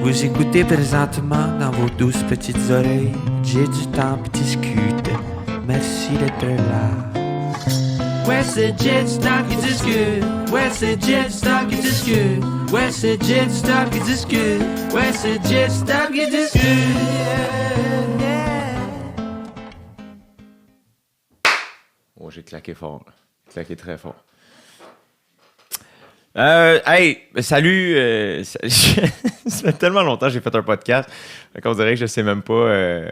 Vous écoutez présentement dans vos douces petites oreilles. J'ai du temps pour discuter. Merci d'être là. Ouais, c'est Jet Stock qui discute. Ouais, c'est Jet Stock qui discute. Ouais, c'est Jet Stock qui discute. Ouais, c'est Jet Stock qui discute. Oh, j'ai claqué fort. Claqué très fort. Hey, salut. Ça fait tellement longtemps que j'ai fait un podcast qu'on dirait que je sais même pas.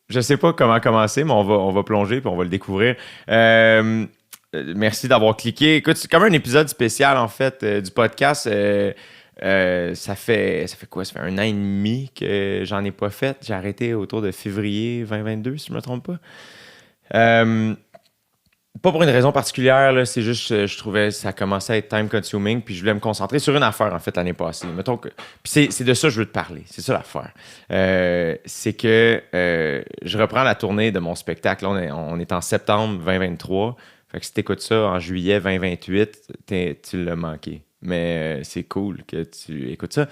Je sais pas comment commencer, mais on va plonger puis on va le découvrir. Merci d'avoir cliqué. Écoute, c'est comme un épisode spécial en fait du podcast. Ça fait quoi? Ça fait 1 an et demi que j'en ai pas fait. J'ai arrêté autour de février 2022, si je me trompe pas. Pas pour une raison particulière, là, c'est juste je trouvais que ça commençait à être time consuming, puis je voulais me concentrer sur une affaire en fait l'année passée. Mettons que, puis c'est de ça que je veux te parler, c'est ça l'affaire. C'est que je reprends la tournée de mon spectacle. Là, on est en septembre 2023. Fait que si t'écoutes ça en juillet 2028, tu l'as manqué. Mais c'est cool que tu écoutes ça.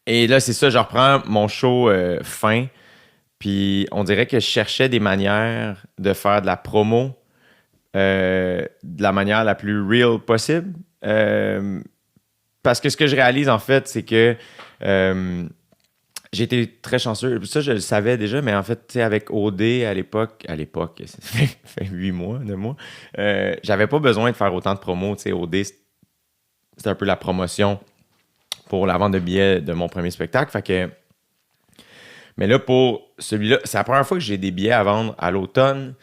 Et là, c'est ça, je reprends mon show fin. Puis on dirait que je cherchais des manières de faire de la promo de la manière la plus real possible. Parce que ce que je réalise, en fait, c'est que j'ai été très chanceux. Ça, je le savais déjà, mais en fait, tu sais, avec OD à l'époque, ça fait 8 mois, 9 mois, j'avais pas besoin de faire autant de promos. Tu sais, OD, c'était un peu la promotion pour la vente de billets de mon premier spectacle. Fait que mais là, pour celui-là, c'est la première fois que j'ai des billets à vendre à l'automne.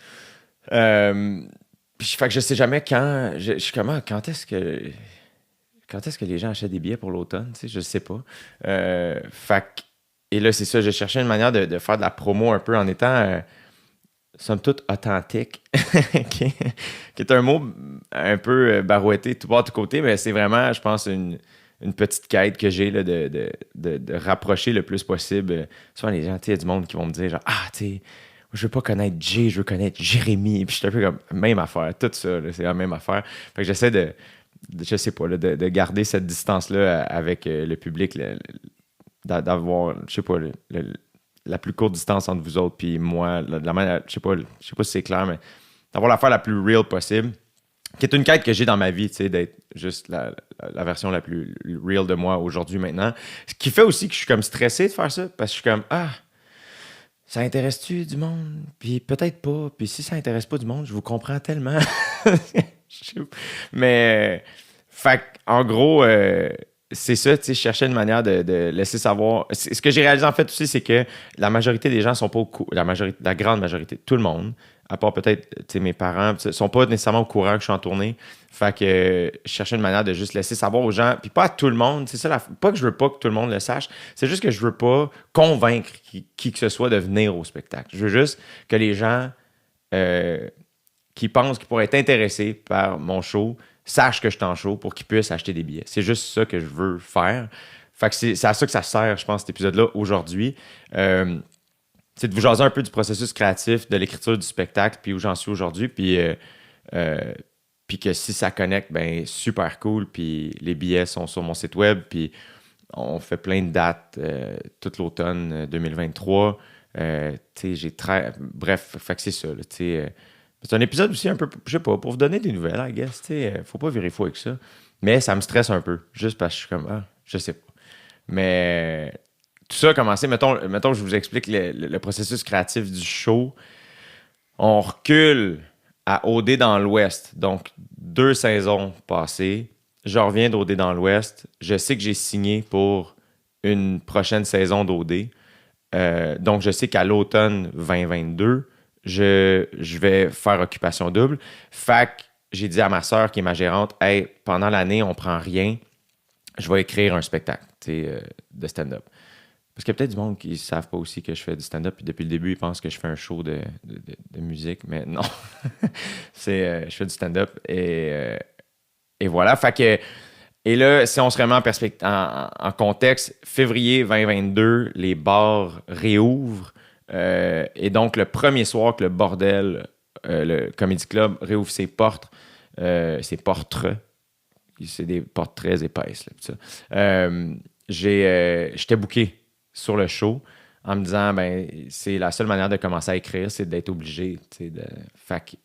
Puis, fait que je sais jamais quand. Je suis comment, quand est-ce que les gens achètent des billets pour l'automne? Tu sais, je sais pas. Et là, c'est ça, j'ai cherché une manière de faire de la promo un peu en étant, somme toute, authentique, qui est un mot un peu barouetté tout bord, tout côté, mais c'est vraiment, je pense, une petite quête que j'ai là, de rapprocher le plus possible. Souvent, les gens, tu sais, il y a du monde qui vont me dire genre, ah, tu sais, je veux pas connaître Jay, je veux connaître Jérémy. Puis je suis un peu comme, même affaire, tout ça, là, c'est la même affaire. Fait que j'essaie je sais pas, là, de garder cette distance-là avec le public, d'avoir, je sais pas, la plus courte distance entre vous autres puis moi, la manière, je sais pas si c'est clair, mais d'avoir l'affaire la plus real possible. Qui est une quête que j'ai dans ma vie, tu sais, d'être juste la version la plus real de moi aujourd'hui, maintenant. Ce qui fait aussi que je suis comme stressé de faire ça, parce que je suis comme, ah, ça intéresse-tu du monde? Puis peut-être pas. Puis si ça intéresse pas du monde, je vous comprends tellement. Mais, fait en gros, c'est ça, tu sais, je cherchais une manière de laisser savoir. Ce que j'ai réalisé en fait aussi, c'est que la majorité des gens sont pas au courant, la grande majorité, tout le monde, à part peut-être mes parents, sont pas nécessairement au courant que je suis en tournée. Fait que je cherchais une manière de juste laisser savoir aux gens, puis pas à tout le monde, c'est ça, pas que je veux pas que tout le monde le sache, c'est juste que je veux pas convaincre qui que ce soit de venir au spectacle. Je veux juste que les gens qui pensent qu'ils pourraient être intéressés par mon show sachent que je suis en show pour qu'ils puissent acheter des billets. C'est juste ça que je veux faire. Fait que c'est à ça que ça sert, je pense, cet épisode-là, aujourd'hui. C'est de vous jaser un peu du processus créatif, de l'écriture du spectacle, puis où j'en suis aujourd'hui, puis que si ça connecte, ben super cool, puis les billets sont sur mon site web, puis on fait plein de dates toute l'automne 2023. Bref, fait que c'est ça, là, c'est un épisode aussi un peu, je sais pas, pour vous donner des nouvelles, I guess, faut pas virer fou avec ça, mais ça me stresse un peu, juste parce que je suis comme, ah, je sais pas. Mais tout ça a commencé, mettons que je vous explique le processus créatif du show. On recule à OD dans l'Ouest. Donc, 2 saisons passées. Je reviens d'OD dans l'Ouest. Je sais que j'ai signé pour une prochaine saison d'OD. Donc, je sais qu'à l'automne 2022, je vais faire Occupation Double. Fait que j'ai dit à ma sœur, qui est ma gérante, « Hey, pendant l'année, on prend rien. Je vais écrire un spectacle de stand-up. » Parce qu'il y a peut-être du monde qui ne savent pas aussi que je fais du stand-up, puis depuis le début, ils pensent que je fais un show de musique, mais non. Je fais du stand-up et voilà. Fait que, et là, si on se remet en contexte, février 2022, les bars réouvrent. Et donc, le premier soir que le bordel, le Comedy Club, réouvre ses portes, c'est des portes très épaisses, là, tout ça. j'étais booké sur le show en me disant, ben, c'est la seule manière de commencer à écrire, c'est d'être obligé.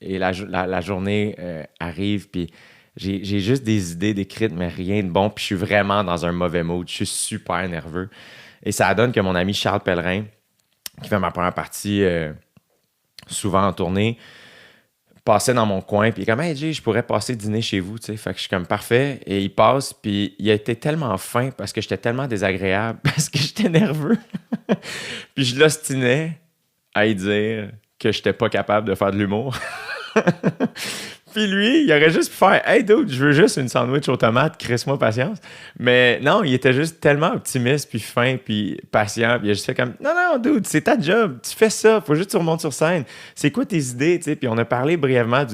Et la journée arrive, puis j'ai juste des idées d'écrites, mais rien de bon, puis je suis vraiment dans un mauvais mood. Je suis super nerveux. Et ça donne que mon ami Charles Pellerin, qui fait ma première partie souvent en tournée, passait dans mon coin, puis il est comme « Hey Jay, je pourrais passer dîner chez vous », tu sais. Fait que je suis comme « Parfait », et il passe, puis il a été tellement fin parce que j'étais tellement désagréable, parce que j'étais nerveux. Puis je l'ostinais à lui dire que j'étais pas capable de faire de l'humour. Puis lui, il aurait juste pu faire « Hey dude, je veux juste une sandwich aux tomates, crisse-moi patience ». Mais non, il était juste tellement optimiste, puis fin, puis patient. Puis il a juste fait comme « Non, non, dude, c'est ta job, tu fais ça, faut juste que tu remontes sur scène. C'est quoi tes idées? » Puis on a parlé brièvement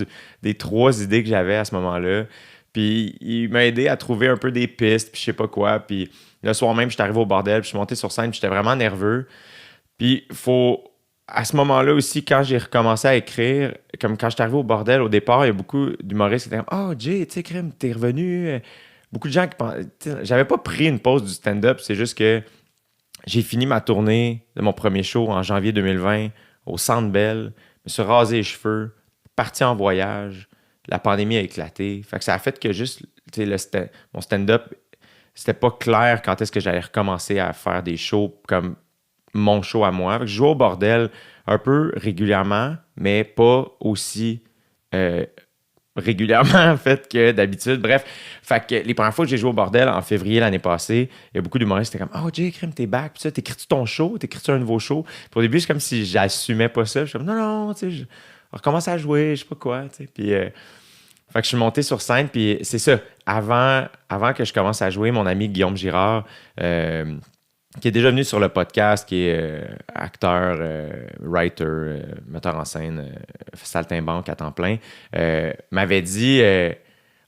des 3 idées que j'avais à ce moment-là. Puis il m'a aidé à trouver un peu des pistes, puis je sais pas quoi. Puis le soir même, j'étais arrivé au bordel, puis je suis monté sur scène, puis j'étais vraiment nerveux. Puis à ce moment-là aussi, quand j'ai recommencé à écrire, comme quand j'étais arrivé au bordel, au départ, il y a beaucoup d'humoristes qui étaient comme « Oh, Jay, tu sais, crème, t'es revenu. » Beaucoup de gens qui pensaient... J'avais pas pris une pause du stand-up, c'est juste que j'ai fini ma tournée de mon premier show en janvier 2020 au Centre Bell, je me suis rasé les cheveux, parti en voyage, la pandémie a éclaté. Fait que ça a fait que juste, tu sais, mon stand-up, c'était pas clair quand est-ce que j'allais recommencer à faire des shows comme mon show à moi. Fait que je jouais au bordel un peu régulièrement, mais pas aussi régulièrement en fait que d'habitude. Bref, fait que les premières fois que j'ai joué au bordel en février l'année passée, il y a beaucoup d'humoristes qui étaient comme « Oh Jay, crème, t'es back, puis ça, t'écris-tu ton show? T'écris-tu un nouveau show? » Puis au début, c'est comme si j'assumais pas ça. Je suis comme « Non, non, tu sais, je recommence à jouer, je sais pas quoi. » tu sais. Puis fait que je suis monté sur scène, puis c'est ça. Avant que je commence à jouer, mon ami Guillaume Girard, qui est déjà venu sur le podcast, qui est acteur, writer, metteur en scène, saltimbanque à temps plein, m'avait dit,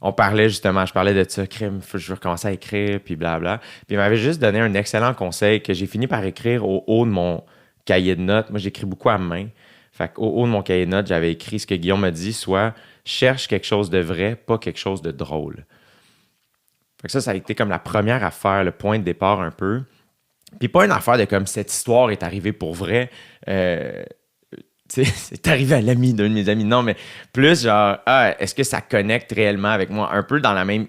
on parlait justement, je parlais de ça, crime, je veux recommencer à écrire, puis blabla. Puis il m'avait juste donné un excellent conseil que j'ai fini par écrire au haut de mon cahier de notes. Moi, j'écris beaucoup à main. Fait qu'au haut de mon cahier de notes, j'avais écrit ce que Guillaume m'a dit, soit cherche quelque chose de vrai, pas quelque chose de drôle. Fait que ça a été comme la première affaire, le point de départ un peu. Puis pas une affaire de comme cette histoire est arrivée pour vrai. C'est arrivé à l'ami d'un de mes amis. Non, mais plus genre, est-ce que ça connecte réellement avec moi? Un peu dans la même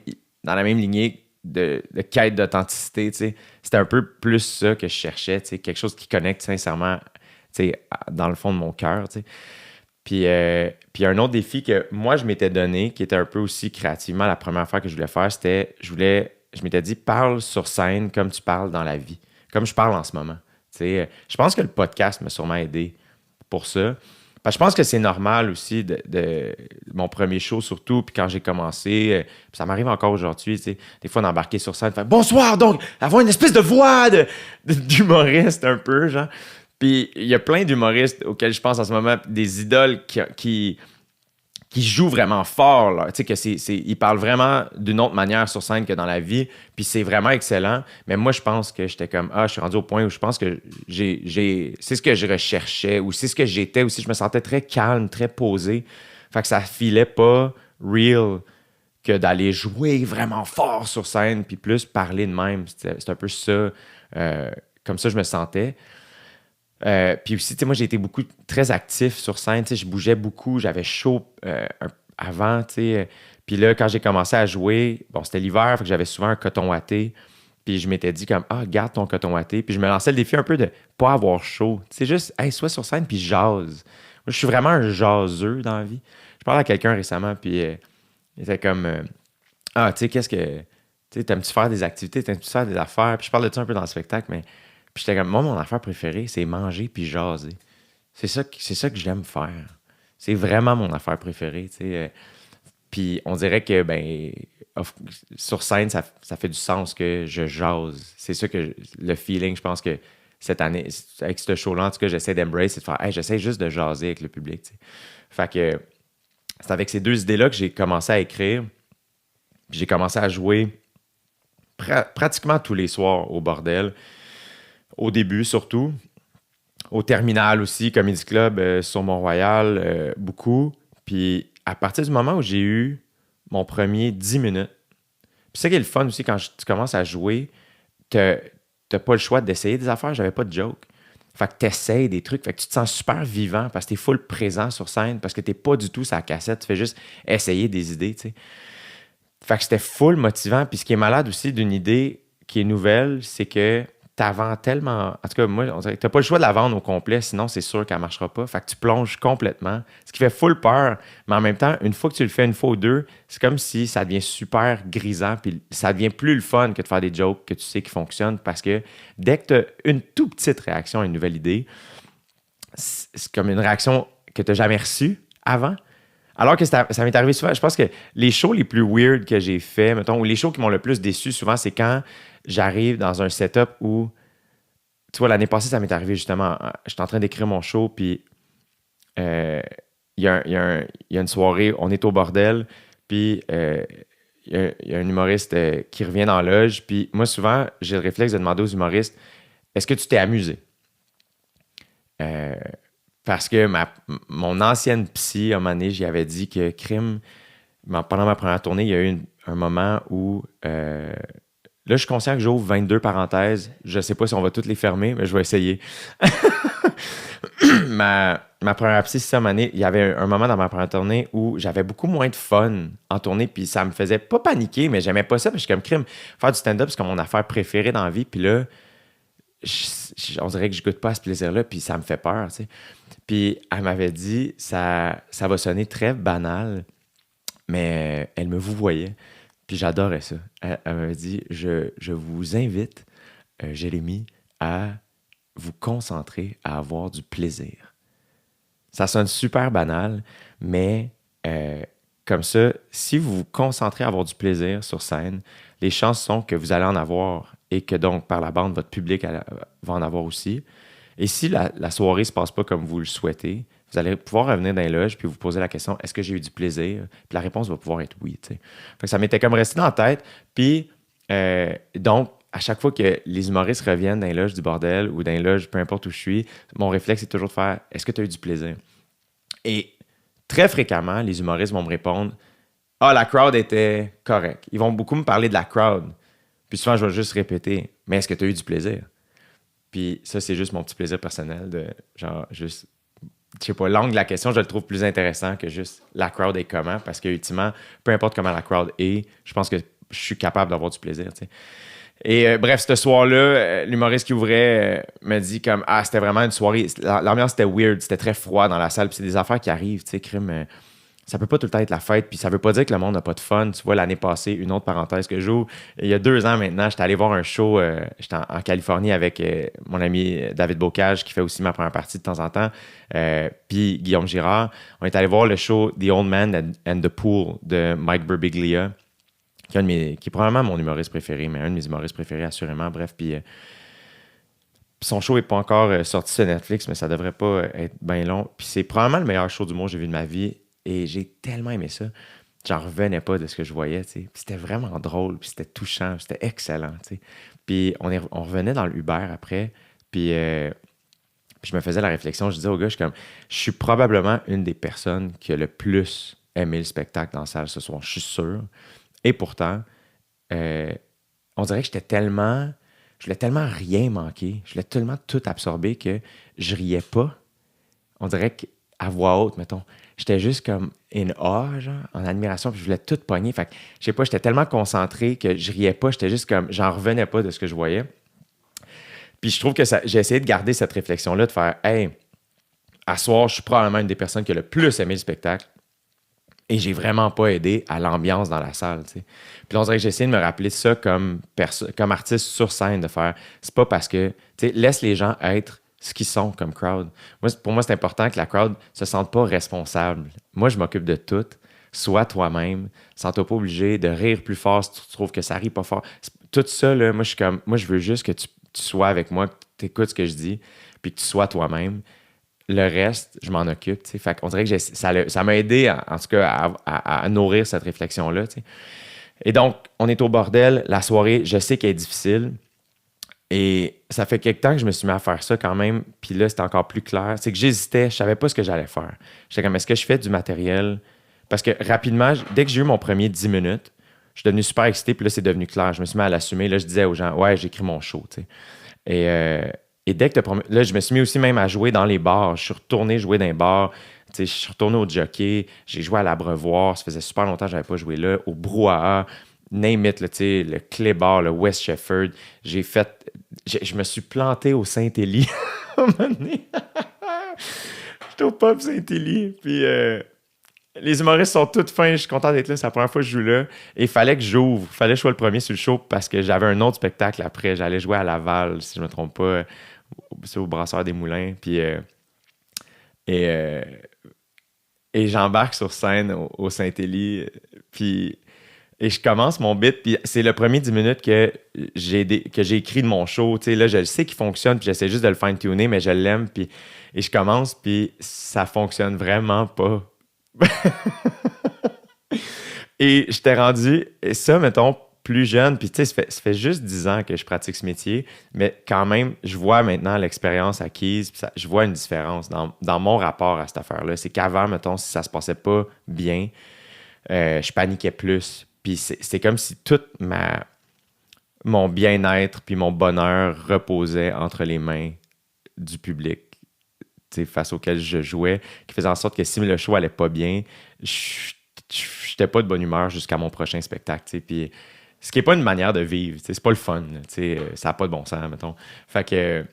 lignée de quête d'authenticité. T'sais. C'était un peu plus ça que je cherchais. Quelque chose qui connecte sincèrement dans le fond de mon cœur. Puis un autre défi que moi, je m'étais donné, qui était un peu aussi créativement la première fois que je voulais faire, c'était, je m'étais dit, parle sur scène comme tu parles dans la vie. Comme je parle en ce moment. Je pense que le podcast m'a sûrement aidé pour ça. Parce que je pense que c'est normal aussi de mon premier show surtout, puis quand j'ai commencé, puis ça m'arrive encore aujourd'hui, des fois d'embarquer sur scène, de faire « Bonsoir! » Donc, avoir une espèce de voix d'humoriste un peu, genre. Puis il y a plein d'humoristes auxquels je pense en ce moment, des idoles qui jouent vraiment fort, là. Tu sais, ils parlent vraiment d'une autre manière sur scène que dans la vie, puis c'est vraiment excellent. Mais moi, je pense que j'étais comme, je suis rendu au point où je pense que c'est ce que je recherchais, ou c'est ce que j'étais aussi. Je me sentais très calme, très posé. Fait que ça filait pas real que d'aller jouer vraiment fort sur scène, puis plus parler de même. C'est un peu ça, comme ça je me sentais. Puis aussi, tu sais, moi, j'ai été très actif sur scène. Tu sais, je bougeais beaucoup, j'avais chaud avant, tu sais. Puis là, quand j'ai commencé à jouer, bon, c'était l'hiver, fait que j'avais souvent un coton watté. Puis je m'étais dit comme, garde ton coton watté. Puis je me lançais le défi un peu de pas avoir chaud. C'est juste, sois sur scène, puis jase. Moi, je suis vraiment un jaseux dans la vie. Je parlais à quelqu'un récemment, puis il était comme, tu sais, qu'est-ce que... Tu sais, t'aimes-tu faire des activités, t'aimes-tu faire des affaires? Puis je parle de ça un peu dans le spectacle, mais... Puis j'étais comme, moi, mon affaire préférée, c'est manger puis jaser. C'est ça que j'aime faire. C'est vraiment mon affaire préférée, tu sais. Puis on dirait que, sur scène, ça fait du sens que je jase. C'est ça que le feeling, je pense que cette année, avec ce show-là, en tout cas, j'essaie d'embrace, c'est de faire, j'essaie juste de jaser avec le public, tu sais. Fait que c'est avec ces 2 idées-là que j'ai commencé à écrire. Puis j'ai commencé à jouer pratiquement tous les soirs au bordel. Au début, surtout. Au Terminal aussi, Comedy Club sur Mont-Royal, beaucoup. Puis à partir du moment où j'ai eu mon premier 10 minutes, puis ça qui est le fun aussi quand tu commences à jouer, t'as pas le choix d'essayer des affaires. J'avais pas de joke. Fait que t'essayes des trucs. Fait que tu te sens super vivant parce que t'es full présent sur scène, parce que t'es pas du tout sur la cassette. Tu fais juste essayer des idées, tu sais. Fait que c'était full motivant. Puis ce qui est malade aussi d'une idée qui est nouvelle, c'est que t'as vends tellement. En tout cas, moi, on dirait que t'as pas le choix de la vendre au complet, sinon c'est sûr qu'elle marchera pas. Fait que tu plonges complètement. Ce qui fait full peur. Mais en même temps, une fois que tu le fais une fois ou deux, c'est comme si ça devient super grisant. Puis ça devient plus le fun que de faire des jokes que tu sais qui fonctionnent. Parce que dès que t'as une toute petite réaction à une nouvelle idée, c'est comme une réaction que t'as jamais reçue avant. Alors que ça m'est arrivé souvent. Je pense que les shows les plus weird que j'ai fait, mettons, ou les shows qui m'ont le plus déçu souvent, c'est quand j'arrive dans un setup où, tu vois, l'année passée, ça m'est arrivé justement. J'étais en train d'écrire mon show, puis il y a une soirée, on est au bordel, puis il y a un humoriste qui revient dans la loge, puis moi, souvent, j'ai le réflexe de demander aux humoristes, est-ce que tu t'es amusé? Parce que mon ancienne psy, à un moment donné, j'y avais dit que crime, pendant ma première tournée, il y a eu un moment où là, je suis conscient que j'ouvre 22 parenthèses. Je sais pas si on va toutes les fermer, mais je vais essayer. ma première psy, c'est ça, à un moment donné, il y avait un moment dans ma première tournée où j'avais beaucoup moins de fun en tournée, puis ça me faisait pas paniquer, mais j'aimais pas ça, parce que comme crime, faire du stand-up, c'est comme mon affaire préférée dans la vie, puis là, on dirait que je goûte pas à ce plaisir-là, puis ça me fait peur, tu sais. Puis elle m'avait dit, ça va sonner très banal, mais elle me vous voyait, puis j'adorais ça. Elle m'avait dit, je vous invite, Jérémy, à vous concentrer, à avoir du plaisir. Ça sonne super banal, mais comme ça, si vous vous concentrez à avoir du plaisir sur scène, les chances sont que vous allez en avoir et que donc, par la bande, votre public va en avoir aussi. Et si la soirée ne se passe pas comme vous le souhaitez, vous allez pouvoir revenir dans les loges puis vous poser la question, est-ce que j'ai eu du plaisir? Puis la réponse va pouvoir être oui. Fait que ça m'était comme resté dans la tête. Puis donc, à chaque fois que les humoristes reviennent dans les loges du bordel ou dans les loges, peu importe où je suis, mon réflexe est toujours de faire, est-ce que tu as eu du plaisir? Et très fréquemment, les humoristes vont me répondre, la crowd était correcte. Ils vont beaucoup me parler de la crowd. Puis souvent, je vais juste répéter, mais est-ce que tu as eu du plaisir? Puis ça, c'est juste mon petit plaisir personnel de genre juste, je sais pas, l'angle de la question, je le trouve plus intéressant que juste la crowd est comment, parce que ultimement, peu importe comment la crowd est, je pense que je suis capable d'avoir du plaisir, tu sais. Et bref, ce soir-là, l'humoriste qui ouvrait me dit comme, c'était vraiment une soirée, l'ambiance était weird, c'était très froid dans la salle, puis c'est des affaires qui arrivent, tu sais, crime. Ça peut pas tout le temps être la fête, puis ça veut pas dire que le monde n'a pas de fun. Tu vois, l'année passée, une autre parenthèse que j'ouvre, il y a 2 ans maintenant, j'étais allé voir un show, j'étais en Californie avec mon ami David Bocage, qui fait aussi ma première partie de temps en temps, puis Guillaume Girard. On est allé voir le show The Old Man and the Pool de Mike Birbiglia, qui est probablement mon humoriste préféré, mais un de mes humoristes préférés, assurément. Bref, puis son show n'est pas encore sorti sur Netflix, mais ça devrait pas être bien long. Puis c'est probablement le meilleur show d'humour que j'ai vu de ma vie. Et j'ai tellement aimé ça. J'en revenais pas de ce que je voyais, tu sais. Puis c'était vraiment drôle, puis c'était touchant, puis c'était excellent, tu sais. Puis on revenait dans le Uber après, puis je me faisais la réflexion, je disais au gars, je suis probablement une des personnes qui a le plus aimé le spectacle dans la salle ce soir, je suis sûr. Et pourtant, on dirait que je voulais tellement rien manquer, je voulais tellement tout absorber que je riais pas. On dirait qu'à voix haute, mettons, j'étais juste comme in awe, genre, en admiration, puis je voulais tout pogner. Fait que, je sais pas, j'étais tellement concentré que je riais pas, j'étais juste comme, j'en revenais pas de ce que je voyais. Puis je trouve que j'ai essayé de garder cette réflexion-là, de faire, hey, à soir, je suis probablement une des personnes qui a le plus aimé le spectacle. Et j'ai vraiment pas aidé à l'ambiance dans la salle, tu sais. Puis là, on dirait que j'ai essayé de me rappeler ça comme artiste sur scène, de faire, c'est pas parce que, tu sais, laisse les gens être ce qu'ils sont comme crowd. Pour moi, c'est important que la crowd se sente pas responsable. Moi, je m'occupe de tout. Sois toi-même. Sens-toi pas obligé de rire plus fort si tu trouves que ça rit pas fort. Tout ça, là, moi, je veux juste que tu sois avec moi, que tu écoutes ce que je dis, puis que tu sois toi-même. Le reste, je m'en occupe. T'sais. Fait qu'on dirait que ça m'a aidé, en tout cas, à nourrir cette réflexion-là. T'sais. Et donc, on est au bordel. La soirée, je sais qu'elle est difficile. Et ça fait quelque temps que je me suis mis à faire ça quand même. Puis là, c'était encore plus clair. C'est que j'hésitais. Je savais pas ce que j'allais faire. J'étais comme, est-ce que je fais du matériel? Parce que rapidement, dès que j'ai eu mon premier 10 minutes, je suis devenu super excité, puis là, c'est devenu clair. Je me suis mis à l'assumer. Là, je disais aux gens, ouais, j'écris mon show, tu sais. Et dès que là, je me suis mis aussi même à jouer dans les bars. Je suis retourné jouer dans les bars. Tu sais, je suis retourné au jockey. J'ai joué à l'Abreuvoir. Ça faisait super longtemps que je n'avais pas joué là. Au Brouhaha, name it, là, tu sais, le Clay Bar, le West Shefford. Je me suis planté au Saint-Élie. À un moment donné. J'étais au pub Saint-Élie. Puis les humoristes sont tous fins. Je suis content d'être là. C'est la première fois que je joue là. Et il fallait que j'ouvre. Il fallait que je sois le premier sur le show parce que j'avais un autre spectacle après. J'allais jouer à Laval, si je ne me trompe pas. C'est au Brasseur des Moulins. Puis, et j'embarque sur scène au Saint-Élie. Puis, et je commence mon bit. Puis c'est le premier 10 minutes que j'ai écrit de mon show. Tu sais, là, je le sais qu'il fonctionne. Puis j'essaie juste de le fine-tuner, mais je l'aime. Puis, et je commence. Puis ça fonctionne vraiment pas. Et je t'ai rendu. Et ça, mettons, plus jeune, puis tu sais, ça fait juste 10 ans que je pratique ce métier, mais quand même, je vois maintenant l'expérience acquise, puis je vois une différence dans mon rapport à cette affaire-là. C'est qu'avant, mettons, si ça se passait pas bien, je paniquais plus. Puis c'est comme si tout mon bien-être puis mon bonheur reposait entre les mains du public, tu sais, face auquel je jouais, qui faisait en sorte que si le show allait pas bien, je n'étais pas de bonne humeur jusqu'à mon prochain spectacle, tu sais, puis ce qui n'est pas une manière de vivre. C'est pas le fun. Ça n'a pas de bon sens, mettons. Fait que.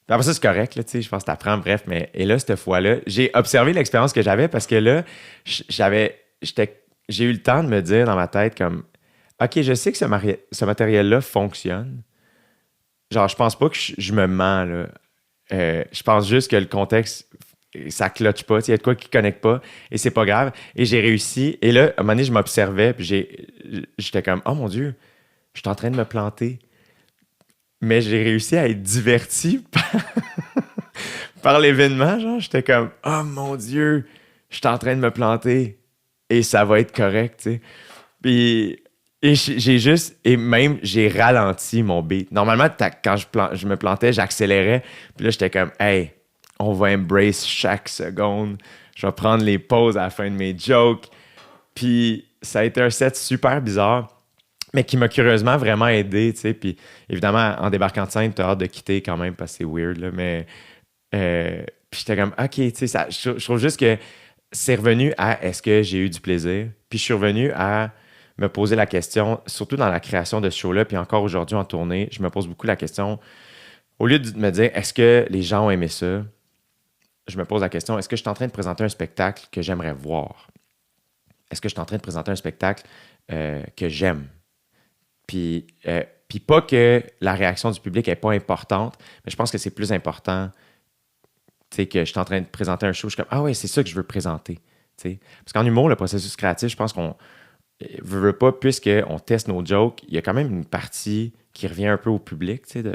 Après ça, c'est correct. Là, je pense que t'apprends. Bref, mais. Et là, cette fois-là, j'ai observé l'expérience que j'avais parce que là, j'ai eu le temps de me dire dans ma tête comme OK, je sais que ce matériel-là fonctionne. Genre, je pense pas que je me mens. Là. Je pense juste que le contexte. Ça cloche pas, il y a de quoi qui ne connecte pas et c'est pas grave. Et j'ai réussi. Et là, à un moment donné, je m'observais puis j'étais comme, oh mon Dieu, je suis en train de me planter. Mais j'ai réussi à être diverti par l'événement. Genre, j'étais comme, oh mon Dieu, je suis en train de me planter et ça va être correct, tu sais. Puis, et et même, j'ai ralenti mon beat. Normalement, quand je me plantais, j'accélérais. Puis là, j'étais comme, hey, on va embrace chaque seconde. Je vais prendre les pauses à la fin de mes jokes. Puis ça a été un set super bizarre, mais qui m'a curieusement vraiment aidé, tu sais. Puis évidemment, en débarquant de scène, t'as hâte de quitter quand même parce que c'est weird, là. Mais puis j'étais comme, OK, tu sais, je trouve juste que c'est revenu à est-ce que j'ai eu du plaisir? Puis je suis revenu à me poser la question, surtout dans la création de ce show-là, puis encore aujourd'hui en tournée, je me pose beaucoup la question, au lieu de me dire, est-ce que les gens ont aimé ça? Je me pose la question, est-ce que je suis en train de présenter un spectacle que j'aimerais voir? Est-ce que je suis en train de présenter un spectacle que j'aime? Puis pas que la réaction du public n'est pas importante, mais je pense que c'est plus important, tu sais, que je suis en train de présenter un show, je suis comme, ah ouais, c'est ça que je veux présenter. Tu sais. Parce qu'en humour, le processus créatif, je pense qu'on veut pas, puisqu'on teste nos jokes, il y a quand même une partie qui revient un peu au public, tu sais,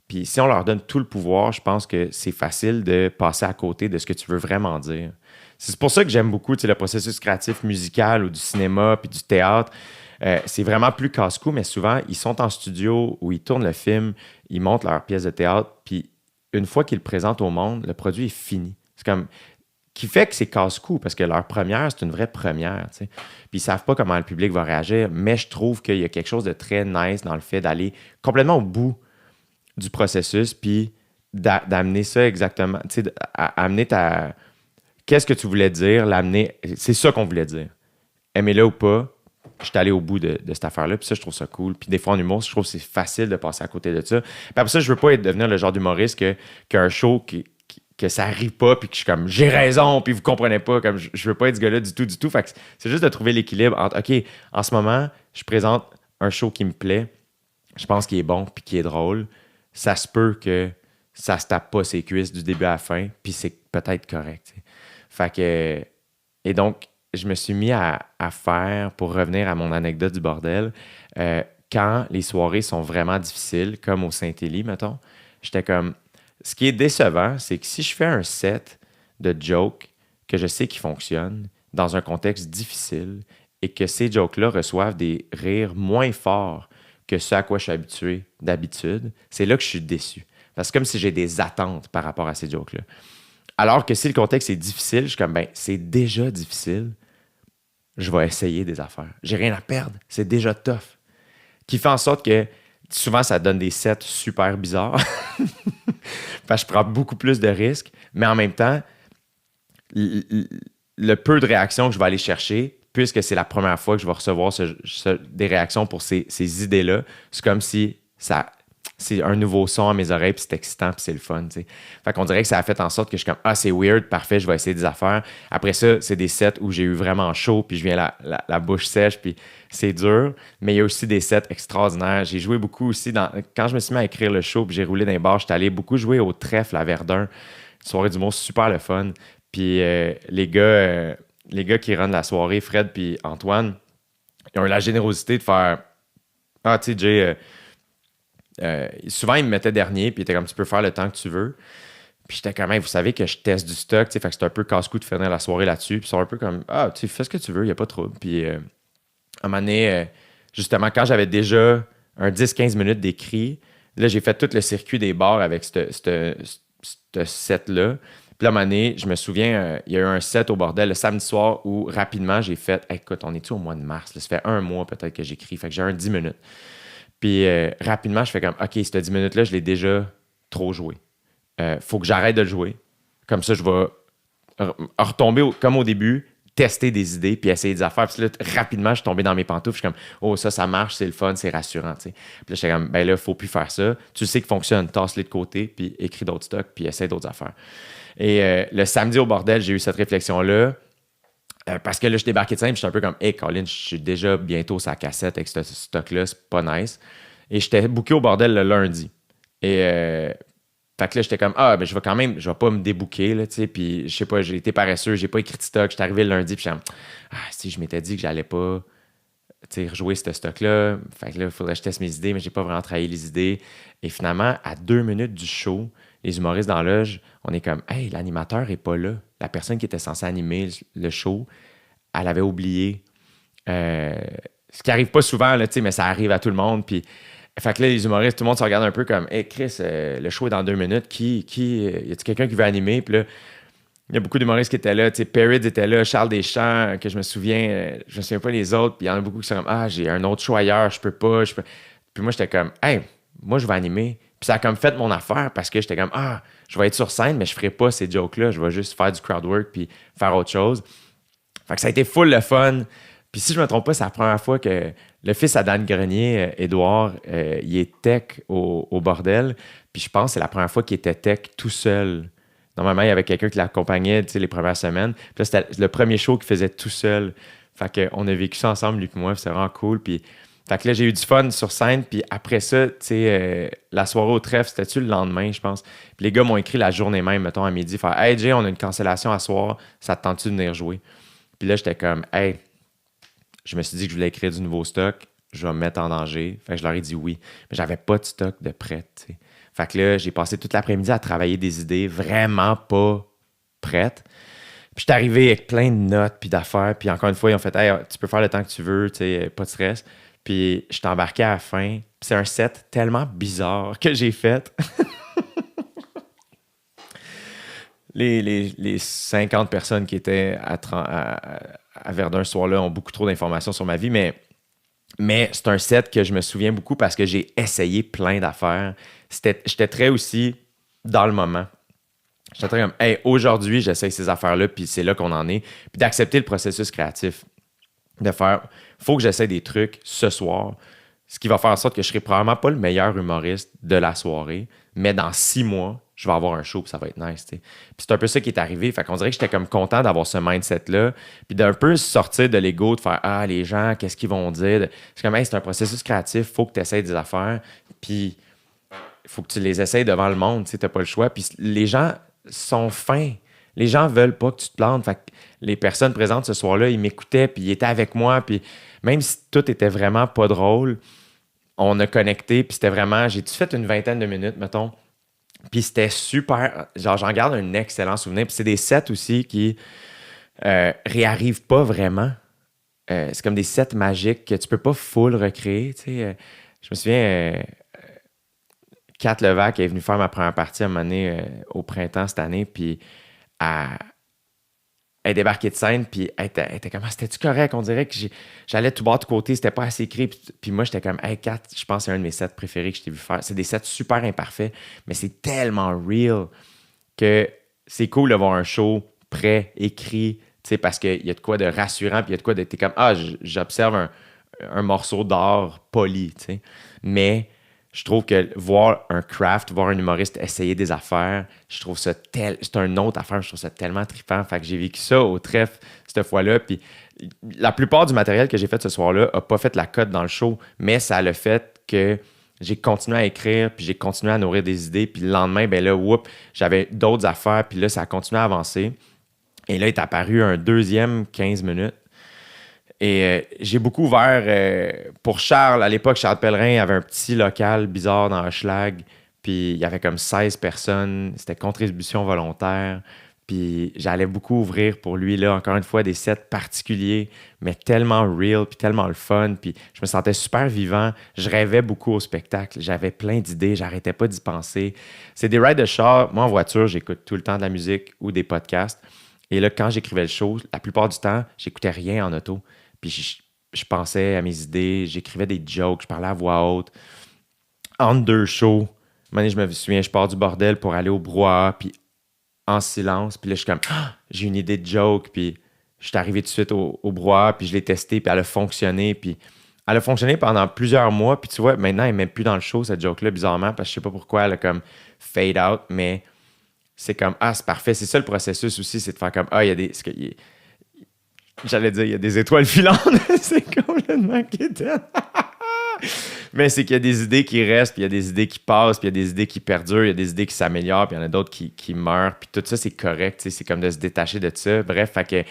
Puis si on leur donne tout le pouvoir, je pense que c'est facile de passer à côté de ce que tu veux vraiment dire. C'est pour ça que j'aime beaucoup le processus créatif musical ou du cinéma puis du théâtre. C'est vraiment plus casse-cou, mais souvent, ils sont en studio où ils tournent le film, ils montent leur pièce de théâtre, puis une fois qu'ils le présentent au monde, le produit est fini. C'est comme... qui fait que c'est casse-cou, parce que leur première, c'est une vraie première, tu sais. Puis ils savent pas comment le public va réagir, mais je trouve qu'il y a quelque chose de très nice dans le fait d'aller complètement au bout du processus, puis d'amener ça exactement, tu sais, amener qu'est-ce que tu voulais dire, l'amener, c'est ça qu'on voulait dire. Aimez-le ou pas, je suis allé au bout de cette affaire-là, puis ça, je trouve ça cool. Puis des fois, en humour, je trouve que c'est facile de passer à côté de ça. Puis après ça, je veux pas devenir le genre d'humoriste qu'un show que ça arrive pas, puis que je suis comme, j'ai raison, puis vous comprenez pas, comme je veux pas être ce gars-là du tout. Fait que c'est juste de trouver l'équilibre entre, OK, en ce moment, je présente un show qui me plaît, je pense qu'il est bon, puis qui est drôle. Ça se peut que ça se tape pas ses cuisses du début à la fin, puis c'est peut-être correct. T'sais. Fait que... Et donc, je me suis mis à faire, pour revenir à mon anecdote du bordel, quand les soirées sont vraiment difficiles, comme au Saint-Élie, mettons, j'étais comme... Ce qui est décevant, c'est que si je fais un set de jokes que je sais qui fonctionnent dans un contexte difficile et que ces jokes-là reçoivent des rires moins forts que ce à quoi je suis habitué d'habitude, c'est là que je suis déçu. Parce que c'est comme si j'ai des attentes par rapport à ces jokes-là. Alors que si le contexte est difficile, je suis comme, ben, c'est déjà difficile. je vais essayer des affaires. J'ai rien à perdre. C'est déjà tough. Qui fait en sorte que souvent, ça donne des sets super bizarres. Parce que je prends beaucoup plus de risques, mais en même temps, le peu de réactions que je vais aller chercher, puisque c'est la première fois que je vais recevoir des réactions pour ces idées-là, c'est comme si c'est un nouveau son à mes oreilles, puis c'est excitant, puis c'est le fun, tu sais. Fait qu'on dirait que ça a fait en sorte que je suis comme « Ah, c'est weird, parfait, je vais essayer des affaires. » Après ça, c'est des sets où j'ai eu vraiment chaud, puis je viens la bouche sèche, puis c'est dur. Mais il y a aussi des sets extraordinaires. J'ai joué beaucoup aussi quand je me suis mis à écrire le show, puis j'ai roulé dans les bars, j'étais allé beaucoup jouer au trèfle à Verdun. Une soirée d'humour super le fun. Puis les gars qui rendent la soirée, Fred puis Antoine, ils ont eu la générosité de faire « Ah, tu sais, Jay... souvent, ils me mettaient dernier, puis ils étaient comme tu peux faire le temps que tu veux. Puis j'étais comme, vous savez que je teste du stock, tu sais, fait que c'est un peu casse-cou de finir la soirée là-dessus. Puis ils sont un peu comme, ah, tu sais, fais ce que tu veux, il n'y a pas de trouble. Puis à un moment donné, justement, quand j'avais déjà un 10-15 minutes d'écrit, là, j'ai fait tout le circuit des bars avec ce set-là. Puis là, à un moment donné, je me souviens, il y a eu un set au bordel le samedi soir où rapidement, j'ai fait, écoute, on est-tu au mois de mars? Là, ça fait un mois peut-être que j'écris, fait que j'ai un 10 minutes. Puis rapidement, je fais comme, OK, cette 10 minutes-là, je l'ai déjà trop joué. Faut que j'arrête de le jouer. Comme ça, je vais retomber comme au début, tester des idées, puis essayer des affaires. Puis là, rapidement, je suis tombé dans mes pantoufles. Je suis comme, oh, ça marche, c'est le fun, c'est rassurant. T'sais. Puis là, j'étais comme, ben là, faut plus faire ça. Tu sais qu'il fonctionne, tasse-les de côté, puis écris d'autres stocks, puis essaie d'autres affaires. Et le samedi au bordel, j'ai eu cette réflexion-là. Parce que là, je débarquais de scène, puis j'étais un peu comme, hey, Colin, je suis déjà bientôt sa cassette avec ce stock-là, c'est pas nice. Et j'étais booké au bordel le lundi. Et fait que là, j'étais comme, ben je vais pas me débooker, là, tu sais. Puis je sais pas, j'ai été paresseux, j'ai pas écrit de stock. J'étais arrivé le lundi, puis j'étais comme, si je m'étais dit que j'allais pas, tu sais, rejouer ce stock-là. Fait que là, il faudrait que je teste mes idées, mais j'ai pas vraiment travaillé les idées. Et finalement, à 2 minutes du show, les humoristes dans la loge, on est comme, hey, l'animateur est pas là. La personne qui était censée animer le show, elle avait oublié. Ce qui arrive pas souvent, là, mais ça arrive à tout le monde. Puis, fait que là, les humoristes, tout le monde se regarde un peu comme, hey, Chris, le show est dans 2 minutes. Y a-t-il quelqu'un qui veut animer? Puis là, il y a beaucoup d'humoristes qui étaient là. Perrids était là, Charles Deschamps, que je me souviens pas les autres. Puis il y en a beaucoup qui sont comme, j'ai un autre show ailleurs, je peux pas. Puis moi, j'étais comme, hey, moi, je vais animer. Puis ça a comme fait mon affaire parce que j'étais comme, je vais être sur scène, mais je ferai pas ces jokes-là. Je vais juste faire du crowd work puis faire autre chose. Fait que ça a été full le fun. Puis si je me trompe pas, c'est la première fois que le fils à Dan Grenier, Édouard, il est tech au bordel. Puis je pense que c'est la première fois qu'il était tech tout seul. Normalement, il y avait quelqu'un qui l'accompagnait les premières semaines. Puis là, c'était le premier show qu'il faisait tout seul. Fait qu'on a vécu ça ensemble, lui et moi. Puis c'est vraiment cool. Puis fait que là, j'ai eu du fun sur scène. Puis après ça, la soirée au trèfle, c'était-tu le lendemain, je pense. Puis les gars m'ont écrit la journée même, mettons, à midi, faire « Hey, Jay, on a une cancellation à soir. Ça te tente-tu de venir jouer? » Puis là, j'étais comme « Hey, je me suis dit que je voulais écrire du nouveau stock. Je vais me mettre en danger. » Fait que je leur ai dit oui. Mais j'avais pas de stock de prêt, t'sais. Fait que là, j'ai passé toute l'après-midi à travailler des idées vraiment pas prêtes. Puis je suis arrivé avec plein de notes puis d'affaires. Puis encore une fois, ils ont fait « Hey, tu peux faire le temps que tu veux, pas de stress. » Puis je t'embarquais à la fin. Puis c'est un set tellement bizarre que j'ai fait. Les 50 personnes qui étaient à Verdun ce soir-là ont beaucoup trop d'informations sur ma vie, mais c'est un set que je me souviens beaucoup parce que j'ai essayé plein d'affaires. J'étais très aussi dans le moment. J'étais très comme, hey, aujourd'hui, j'essaye ces affaires-là, puis c'est là qu'on en est. Puis d'accepter le processus créatif. De faire, faut que j'essaie des trucs ce soir, ce qui va faire en sorte que je serai probablement pas le meilleur humoriste de la soirée, mais dans 6 mois, je vais avoir un show, puis ça va être nice, t'sais. Puis c'est un peu ça qui est arrivé. Fait qu'on dirait que j'étais comme content d'avoir ce mindset-là, puis d'un peu sortir de l'ego, de faire, les gens, qu'est-ce qu'ils vont dire? C'est comme, hey, c'est un processus créatif, faut que tu essaies des affaires, puis il faut que tu les essayes devant le monde, tu n'as pas le choix. Puis les gens sont fins. Les gens veulent pas que tu te plantes. Fait que les personnes présentes ce soir-là, ils m'écoutaient, puis ils étaient avec moi, puis même si tout était vraiment pas drôle, on a connecté, puis c'était vraiment... J'ai-tu fait une 20aine de minutes, mettons? Puis c'était super... Genre, j'en garde un excellent souvenir. Puis c'est des sets aussi qui réarrivent pas vraiment. C'est comme des sets magiques que tu peux pas full recréer, tu sais. Je me souviens... Kat Levac est venue faire ma première partie à un moment donné au printemps cette année, puis elle est débarquée de scène, puis elle était comme, c'était-tu correct? On dirait que j'allais tout bas de côté, c'était pas assez écrit. Puis moi, j'étais comme, hey, Kat, je pense que c'est un de mes sets préférés que je t'ai vu faire. C'est des sets super imparfaits, mais c'est tellement real que c'est cool d'avoir un show prêt, écrit, tu sais, parce qu'il y a de quoi de rassurant, puis il y a de quoi de. T'es comme, j'observe un morceau d'art poli, tu sais. Mais je trouve que voir un craft, voir un humoriste essayer des affaires, je trouve ça c'est une autre affaire, je trouve ça tellement trippant. Fait que j'ai vécu ça au trèfle cette fois-là. Puis la plupart du matériel que j'ai fait ce soir-là n'a pas fait la cote dans le show, mais ça a le fait que j'ai continué à écrire, puis j'ai continué à nourrir des idées. Puis le lendemain, ben là, j'avais d'autres affaires, puis là, ça a continué à avancer. Et là, est apparu un deuxième 15 minutes. Et j'ai beaucoup ouvert pour Charles. À l'époque, Charles Pellerin avait un petit local bizarre dans Hochelag. Puis il y avait comme 16 personnes. C'était contribution volontaire. Puis j'allais beaucoup ouvrir pour lui, là, encore une fois, des sets particuliers, mais tellement real, puis tellement le fun. Puis je me sentais super vivant. Je rêvais beaucoup au spectacle. J'avais plein d'idées. J'arrêtais pas d'y penser. C'est des rides de char. Moi, en voiture, j'écoute tout le temps de la musique ou des podcasts. Et là, quand j'écrivais le show, la plupart du temps, j'écoutais rien en auto. Puis je pensais à mes idées, j'écrivais des jokes, je parlais à voix haute. Entre deux shows, un moment donné, je me souviens, je pars du bordel pour aller au brouhaha, puis en silence. Puis là, je suis comme, j'ai une idée de joke. Puis je suis arrivé tout de suite au brouhaha, puis je l'ai testé, puis elle a fonctionné. Puis elle a fonctionné pendant plusieurs mois. Puis tu vois, maintenant, elle n'est même plus dans le show, cette joke-là, bizarrement, parce que je sais pas pourquoi elle a comme fade out, mais c'est comme, c'est parfait. C'est ça le processus aussi, c'est de faire comme, il y a des. J'allais dire, il y a des étoiles filantes. C'est complètement quétaine. Mais c'est qu'il y a des idées qui restent, puis il y a des idées qui passent, puis il y a des idées qui perdurent, il y a des idées qui s'améliorent, puis il y en a d'autres qui meurent, puis tout ça, c'est correct. C'est comme de se détacher de ça. Bref, fait que.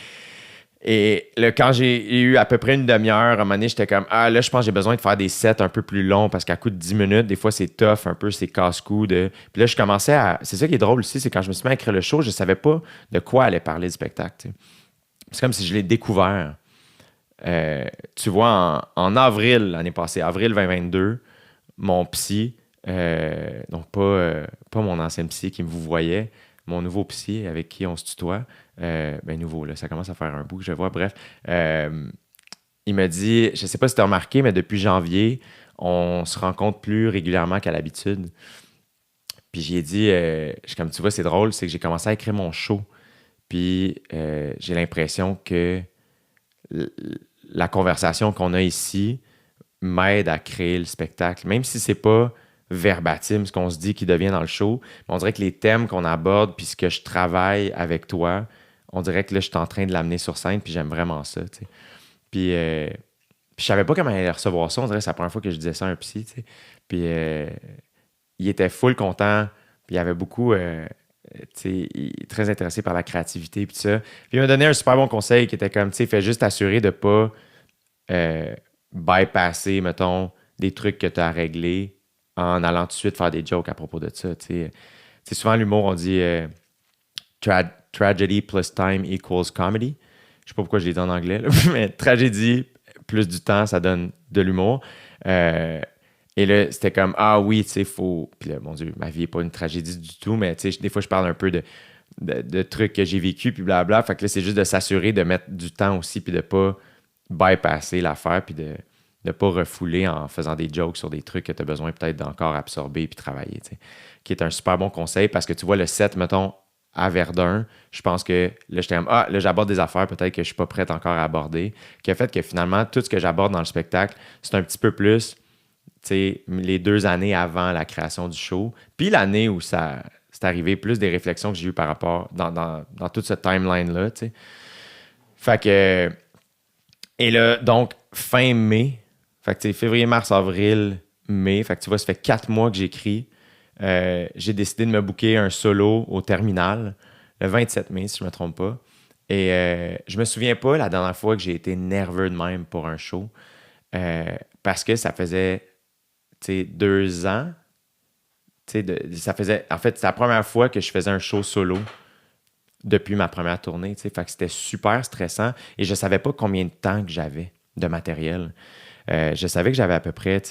Et là, quand j'ai eu à peu près une demi-heure, à un moment donné, j'étais comme, là, je pense que j'ai besoin de faire des sets un peu plus longs, parce qu'à coup de 10 minutes, des fois, c'est tough un peu, c'est casse-cou. Puis là, je commençais à. C'est ça qui est drôle aussi, c'est quand je me suis mis à écrire le show, je savais pas de quoi allait parler le spectacle, tu sais. C'est comme si je l'ai découvert. Tu vois, en avril l'année passée, avril 2022, mon psy, donc pas mon ancien psy qui me vous voyait, mon nouveau psy avec qui on se tutoie, nouveau, là, ça commence à faire un bout que je vois, bref, il m'a dit, je sais pas si tu as remarqué, mais depuis janvier, on se rencontre plus régulièrement qu'à l'habitude. Puis j'ai dit, comme tu vois, c'est drôle, c'est que j'ai commencé à écrire mon show. Puis j'ai l'impression que la conversation qu'on a ici m'aide à créer le spectacle. Même si c'est pas verbatim ce qu'on se dit qui devient dans le show, mais on dirait que les thèmes qu'on aborde puis ce que je travaille avec toi, on dirait que là, je suis en train de l'amener sur scène puis j'aime vraiment ça, tu sais. Puis je savais pas comment il allait recevoir ça. On dirait que c'est la première fois que je disais ça à un psy, tu sais. Puis il était full content. Puis il y avait beaucoup... très intéressé par la créativité et tout ça. Puis il m'a donné un super bon conseil qui était comme, tu sais, fais juste t'assurer de pas bypasser, mettons, des trucs que tu as à régler en allant tout de suite faire des jokes à propos de ça. Tu sais, souvent, l'humour, on dit tragedy plus time equals comedy. Je sais pas pourquoi je l'ai dit en anglais, là, mais tragédie plus du temps, ça donne de l'humour. Et là, c'était comme, oui, tu sais, faut... Puis là, mon Dieu, ma vie n'est pas une tragédie du tout, mais tu sais, des fois, je parle un peu de trucs que j'ai vécu, puis blabla. Fait que là, c'est juste de s'assurer de mettre du temps aussi, puis de pas bypasser l'affaire, puis de ne pas refouler en faisant des jokes sur des trucs que tu as besoin peut-être d'encore absorber puis travailler, tu sais. Qui est un super bon conseil, parce que tu vois, le set, mettons, à Verdun, je pense que là, j'étais comme, là, j'aborde des affaires peut-être que je suis pas prête encore à aborder, qui a fait que finalement, tout ce que j'aborde dans le spectacle, c'est un petit peu plus... les 2 années avant la création du show, puis l'année où c'est arrivé, plus des réflexions que j'ai eues par rapport dans toute cette timeline-là, tu sais. Fait que... Et là, donc, fin mai, fait que février, mars, avril, mai, fait que tu vois, ça fait 4 mois que j'écris. J'ai décidé de me booker un solo au Terminal, le 27 mai, si je ne me trompe pas. Et je me souviens pas la dernière fois que j'ai été nerveux de même pour un show, parce que ça faisait... 2 ans, ça faisait... En fait, c'est la première fois que je faisais un show solo depuis ma première tournée, fait que c'était super stressant et je savais pas combien de temps que j'avais de matériel. Je savais que j'avais à peu près,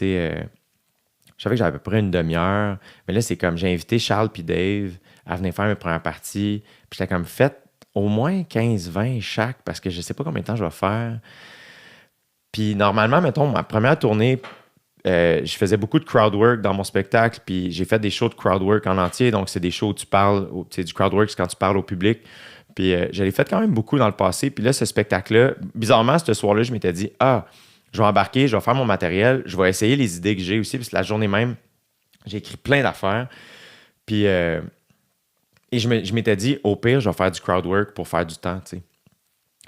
une demi-heure, mais là, c'est comme, j'ai invité Charles puis Dave à venir faire mes premières parties, puis j'étais comme, faites au moins 15-20 chaque parce que je sais pas combien de temps je vais faire. Puis normalement, mettons, ma première tournée, je faisais beaucoup de crowd work dans mon spectacle, puis j'ai fait des shows de crowd work en entier. Donc, c'est des shows où tu parles, c'est du crowd work, c'est quand tu parles au public. Puis je l'ai fait quand même beaucoup dans le passé. Puis là, ce spectacle-là, bizarrement, ce soir-là, je m'étais dit, je vais embarquer, je vais faire mon matériel, je vais essayer les idées que j'ai aussi, parce que la journée même, j'ai écrit plein d'affaires. Puis, et je m'étais dit, au pire, je vais faire du crowd work pour faire du temps, tu sais.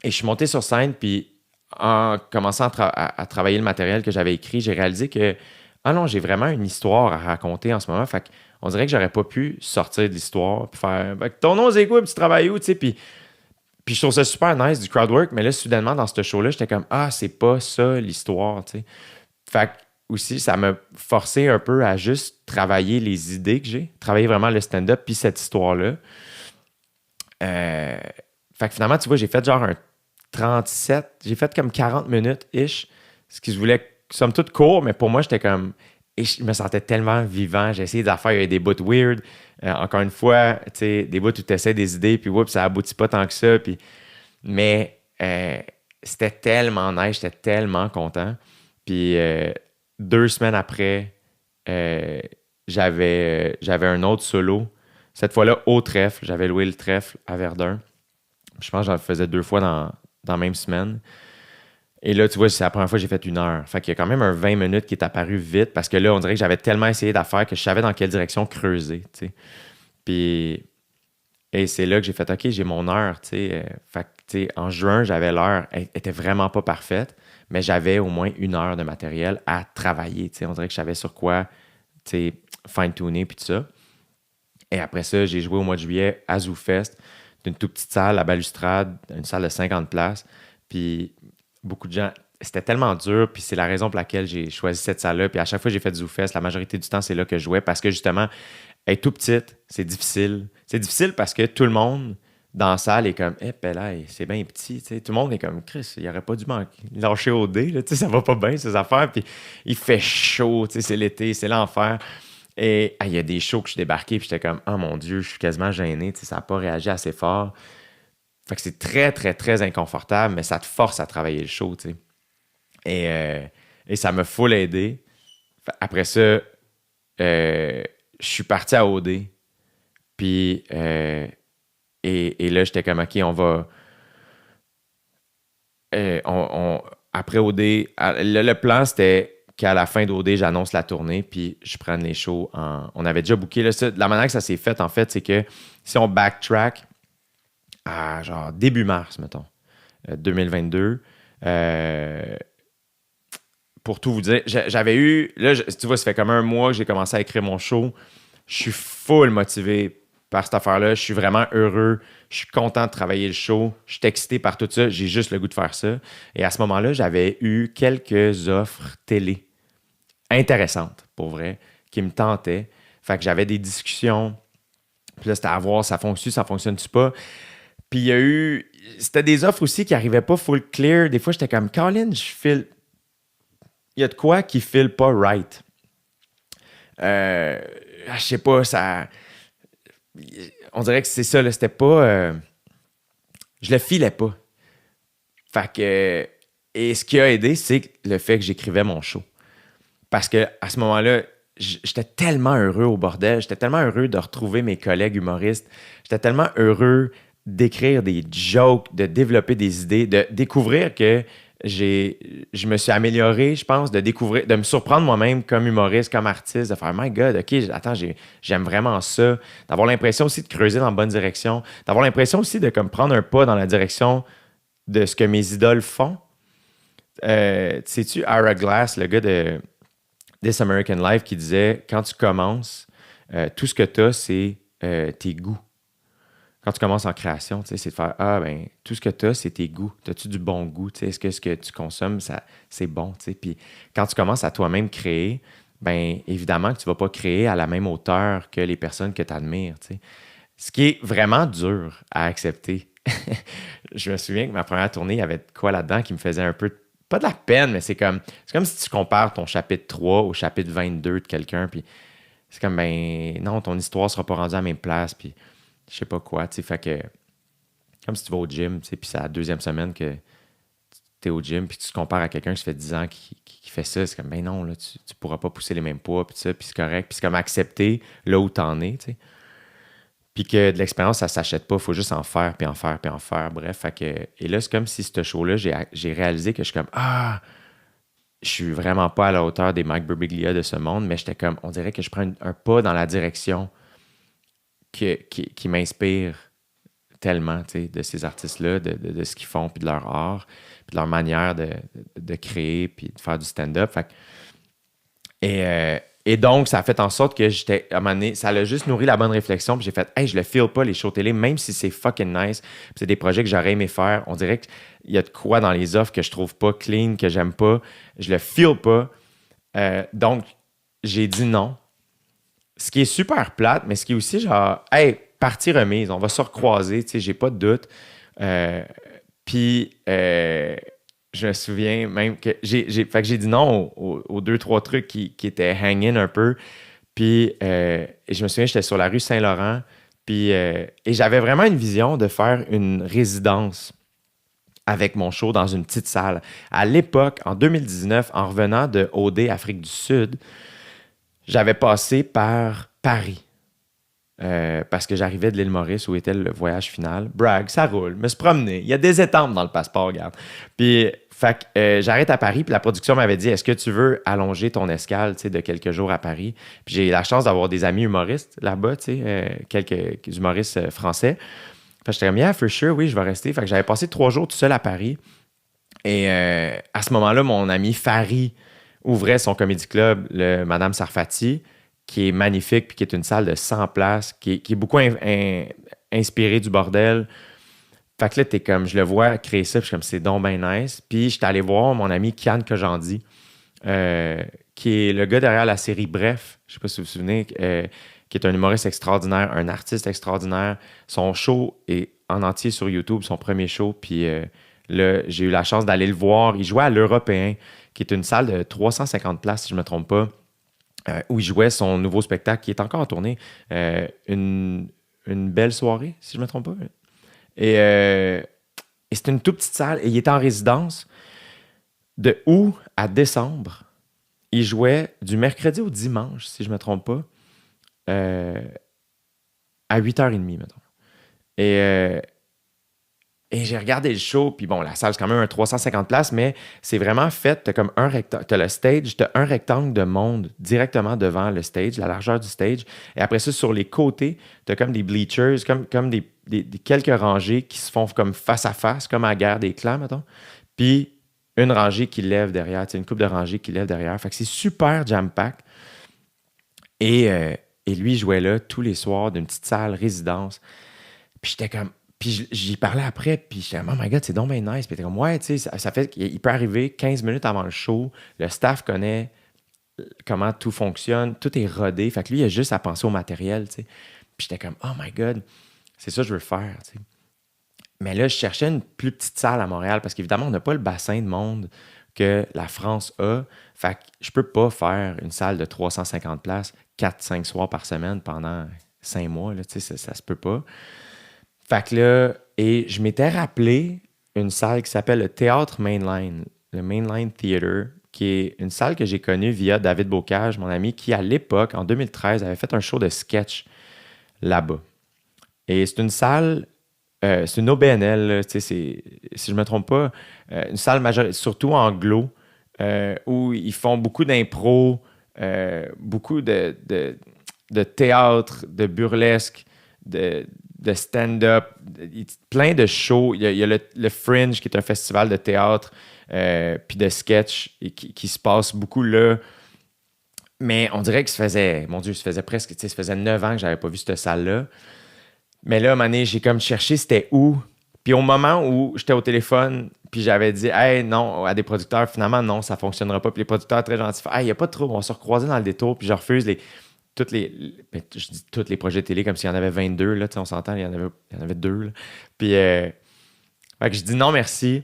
Et je suis monté sur scène, puis en commençant à travailler le matériel que j'avais écrit, j'ai réalisé que, non, j'ai vraiment une histoire à raconter en ce moment. Fait qu'on dirait que j'aurais pas pu sortir de l'histoire, puis faire, ton nom, c'est quoi, puis tu travailles où, tu sais, puis je trouve ça super nice du crowd work, mais là, soudainement, dans ce show-là, j'étais comme, c'est pas ça l'histoire, tu sais. Fait que aussi, ça m'a forcé un peu à juste travailler les idées que j'ai, travailler vraiment le stand-up, puis cette histoire-là. Fait que finalement, tu vois, j'ai fait genre un 37, j'ai fait comme 40 minutes-ish, ce qui se voulait, somme toute court, mais pour moi, j'étais comme, et je me sentais tellement vivant, j'ai essayé d'en faire, il y avait des bouts weird, encore une fois, tu sais, des bouts où tu essaies des idées, puis ça aboutit pas tant que ça, puis mais c'était tellement nice, j'étais tellement content. Puis 2 semaines après, j'avais un autre solo. Cette fois-là, au trèfle. J'avais loué le trèfle à Verdun. Je pense que j'en faisais 2 fois dans la même semaine. Et là, tu vois, c'est la première fois que j'ai fait 1 heure. Fait qu'il y a quand même un 20 minutes qui est apparu vite parce que là, on dirait que j'avais tellement essayé d'affaires que je savais dans quelle direction creuser, tu sais. Puis, et c'est là que j'ai fait, OK, j'ai mon heure, tu sais. Fait que, tu sais, en juin, j'avais l'heure. Elle était vraiment pas parfaite, mais j'avais au moins 1 heure de matériel à travailler, tu sais. On dirait que je savais sur quoi, tu sais, fine-tuner puis tout ça. Et après ça, j'ai joué au mois de juillet à ZooFest, d'une toute petite salle à Balustrade, une salle de 50 places. Puis beaucoup de gens, c'était tellement dur, puis c'est la raison pour laquelle j'ai choisi cette salle-là. Puis à chaque fois que j'ai fait du ZooFest, la majorité du temps, c'est là que je jouais parce que justement, elle est tout petite, c'est difficile. C'est difficile parce que tout le monde dans la salle est comme, là, c'est bien petit. T'sais. Tout le monde est comme, Chris, il aurait pas dû lâcher au dé, là, ça va pas bien, ces affaires. Puis il fait chaud, c'est l'été, c'est l'enfer. Et il y a des shows que je suis débarqué, puis j'étais comme, oh mon Dieu, je suis quasiment gêné, ça n'a pas réagi assez fort. Fait que c'est très, très, très inconfortable, mais ça te force à travailler le show, tu sais. Et ça m'a full aidé. Après ça, je suis parti à OD. Puis, et là, j'étais comme, OK, on va... après OD, le plan, c'était qu'à la fin d'OD, j'annonce la tournée, puis je prenne les shows on avait déjà booké. Là, la manière que ça s'est fait, en fait, c'est que si on backtrack à genre début mars, mettons, 2022, pour tout vous dire, j'avais eu... Là, tu vois, ça fait comme 1 mois que j'ai commencé à écrire mon show. Je suis full motivé par cette affaire-là. Je suis vraiment heureux. Je suis content de travailler le show. Je suis excité par tout ça. J'ai juste le goût de faire ça. Et à ce moment-là, j'avais eu quelques offres télé intéressantes, pour vrai, qui me tentaient. Fait que j'avais des discussions. Puis là, c'était à voir, ça fonctionne-tu pas. Puis il y a eu... C'était des offres aussi qui n'arrivaient pas full clear. Des fois, j'étais comme, Colin, je file... Il y a de quoi qui file pas right. Je sais pas, ça... On dirait que c'est ça, là, c'était pas... je le filais pas. Fait que... Et ce qui a aidé, c'est le fait que j'écrivais mon show. Parce que à ce moment-là, j'étais tellement heureux au bordel, j'étais tellement heureux de retrouver mes collègues humoristes, j'étais tellement heureux d'écrire des jokes, de développer des idées, de découvrir que je me suis amélioré, je pense, de me surprendre moi-même comme humoriste, comme artiste, de faire « My God, OK, attends, j'aime vraiment ça », d'avoir l'impression aussi de creuser dans la bonne direction, d'avoir l'impression aussi de comme prendre un pas dans la direction de ce que mes idoles font. Sais-tu Ira Glass, le gars de This American Life, qui disait « Quand tu commences, tout ce que tu as, c'est tes goûts. » Quand tu commences en création, c'est de faire tout ce que tu as, c'est tes goûts. As-tu du bon goût? Est-ce que ce que tu consommes, c'est bon? Puis quand tu commences à toi-même créer, évidemment que tu ne vas pas créer à la même hauteur que les personnes que tu admires. Ce qui est vraiment dur à accepter. Je me souviens que ma première tournée, il y avait quoi là-dedans qui me faisait un peu, pas de la peine, mais c'est comme si tu compares ton chapitre 3 au chapitre 22 de quelqu'un, puis c'est comme, non, ton histoire ne sera pas rendue à la même place, puis je sais pas quoi, tu sais, fait que comme si tu vas au gym, tu sais, puis c'est la deuxième semaine que tu es au gym, puis tu te compares à quelqu'un qui fait 10 ans qui fait ça. C'est comme, ben non, là, tu pourras pas pousser les mêmes poids, puis ça, puis c'est correct. Puis c'est comme accepter là où t'en es, tu sais. Puis que de l'expérience, ça s'achète pas. Il faut juste en faire, puis en faire, puis en faire. Bref, fait que... Et là, c'est comme si ce show-là, j'ai réalisé que je suis comme, je suis vraiment pas à la hauteur des Mike Birbiglia de ce monde, mais j'étais comme, on dirait que je prends un pas dans la direction qui m'inspire tellement, tu sais, de ces artistes-là, de ce qu'ils font, puis de leur art, puis de leur manière de créer, puis de faire du stand-up. Fait que, et donc, ça a fait en sorte que j'étais, à un moment donné, ça a juste nourri la bonne réflexion, puis j'ai fait, hey, je le feel pas, les shows télé, même si c'est fucking nice, puis c'est des projets que j'aurais aimé faire, on dirait qu'il y a de quoi dans les offres que je trouve pas clean, que j'aime pas, je le feel pas. Donc, j'ai dit non. Ce qui est super plate, mais ce qui est aussi genre, hey, partie remise, on va se recroiser, tu sais, j'ai pas de doute. Puis, je me souviens même que fait que j'ai dit non aux deux, trois trucs qui étaient hanging un peu. Puis, et je me souviens, j'étais sur la rue Saint-Laurent. Puis, et j'avais vraiment une vision de faire une résidence avec mon show dans une petite salle. À l'époque, en 2019, en revenant de OD Afrique du Sud, j'avais passé par Paris. Parce que j'arrivais de l'île Maurice où était le voyage final. Brag, ça roule, me se promener. Il y a des étampes dans le passeport, regarde. Puis, fait que j'arrête à Paris, puis la production m'avait dit, est-ce que tu veux allonger ton escale, tu sais, de quelques jours à Paris? Puis j'ai eu la chance d'avoir des amis humoristes là-bas, tu sais, quelques humoristes français. Fait que j'étais comme, yeah, for sure, oui, je vais rester. Fait que j'avais passé 3 jours tout seul à Paris. Et à ce moment-là, mon ami Farid ouvrait son comédie club, le Madame Sarfati, qui est magnifique, puis qui est une salle de 100 places, qui est beaucoup inspiré du bordel. Fait que là, t'es comme, je le vois créer ça, puis je suis comme, c'est donc bien nice. Puis j'étais allé voir mon ami Kian Kojandi, qui est le gars derrière la série Bref, je sais pas si vous vous souvenez, qui est un humoriste extraordinaire, un artiste extraordinaire. Son show est en entier sur YouTube, son premier show, puis là, j'ai eu la chance d'aller le voir. Il jouait à l'Européen, qui est une salle de 350 places, si je ne me trompe pas, où il jouait son nouveau spectacle qui est encore en tournée. Une belle soirée, si je ne me trompe pas. Et c'était une toute petite salle. Et il était en résidence de août à décembre. Il jouait du mercredi au dimanche, si je ne me trompe pas, à 8h30, mettons. Et j'ai regardé le show, puis bon, la salle, c'est quand même un 350 places, mais c'est vraiment fait, t'as comme un rectangle, t'as le stage, t'as un rectangle de monde directement devant le stage, la largeur du stage, et après ça, sur les côtés, t'as comme des bleachers, comme des quelques rangées qui se font comme face à face, comme à la guerre des clans, mettons, puis une rangée qui lève derrière, une couple de rangées qui lève derrière, fait que c'est super jam-pack, et lui, il jouait là tous les soirs d'une petite salle résidence, puis j'étais comme... Puis j'y parlais après, puis j'étais comme, oh my God, c'est donc bien nice. Puis t'es comme, ouais, tu sais, ça fait qu'il peut arriver 15 minutes avant le show, le staff connaît comment tout fonctionne, tout est rodé. Fait que lui, il a juste à penser au matériel, tu sais. Puis j'étais comme, oh my God, c'est ça que je veux faire, tu sais. Mais là, je cherchais une plus petite salle à Montréal, parce qu'évidemment, on n'a pas le bassin de monde que la France a. Fait que je peux pas faire une salle de 350 places 4-5 soirs par semaine pendant 5 mois, là, tu sais, ça se peut pas. Fait que là, et je m'étais rappelé une salle qui s'appelle le Théâtre Mainline, le Mainline Theatre, qui est une salle que j'ai connue via David Bocage, mon ami, qui à l'époque, en 2013, avait fait un show de sketch là-bas. Et c'est une salle, c'est une OBNL, là, si je ne me trompe pas, une salle surtout anglo, où ils font beaucoup d'impro, beaucoup de théâtre, de burlesque, de stand-up, plein de shows. Il y a le Fringe, qui est un festival de théâtre, puis de sketch, et qui se passe beaucoup là. Mais on dirait que ça faisait 9 ans que j'avais pas vu cette salle-là. Mais là, à un moment donné, j'ai comme cherché c'était où. Puis au moment où j'étais au téléphone, puis j'avais dit « Hey, non » à des producteurs, finalement, non, ça fonctionnera pas. Puis les producteurs très gentils font « Hey, il n'y a pas de trouble, on va se recroiser dans le détour. » Puis je refuse tous les projets télé comme s'il y en avait 22, là, on s'entend, il y en avait 2. Là. Puis fait que je dis non merci,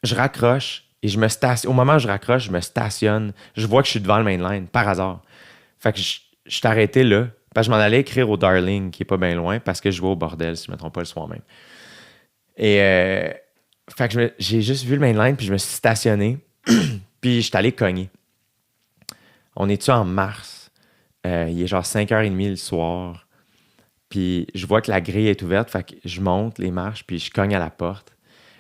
je raccroche et je me stationne. Au moment où je raccroche, je me stationne, je vois que je suis devant le mainline, par hasard. Fait que je suis arrêté là, parce que je m'en allais écrire au Darling, qui est pas bien loin, parce que je vais au bordel, si je me trompe pas, le soir même. Et fait que j'ai juste vu le mainline, puis je me suis stationné, puis je suis allé cogner. On est-tu en mars? Il est genre 5h30 le soir. Puis je vois que la grille est ouverte, fait que je monte les marches, puis je cogne à la porte.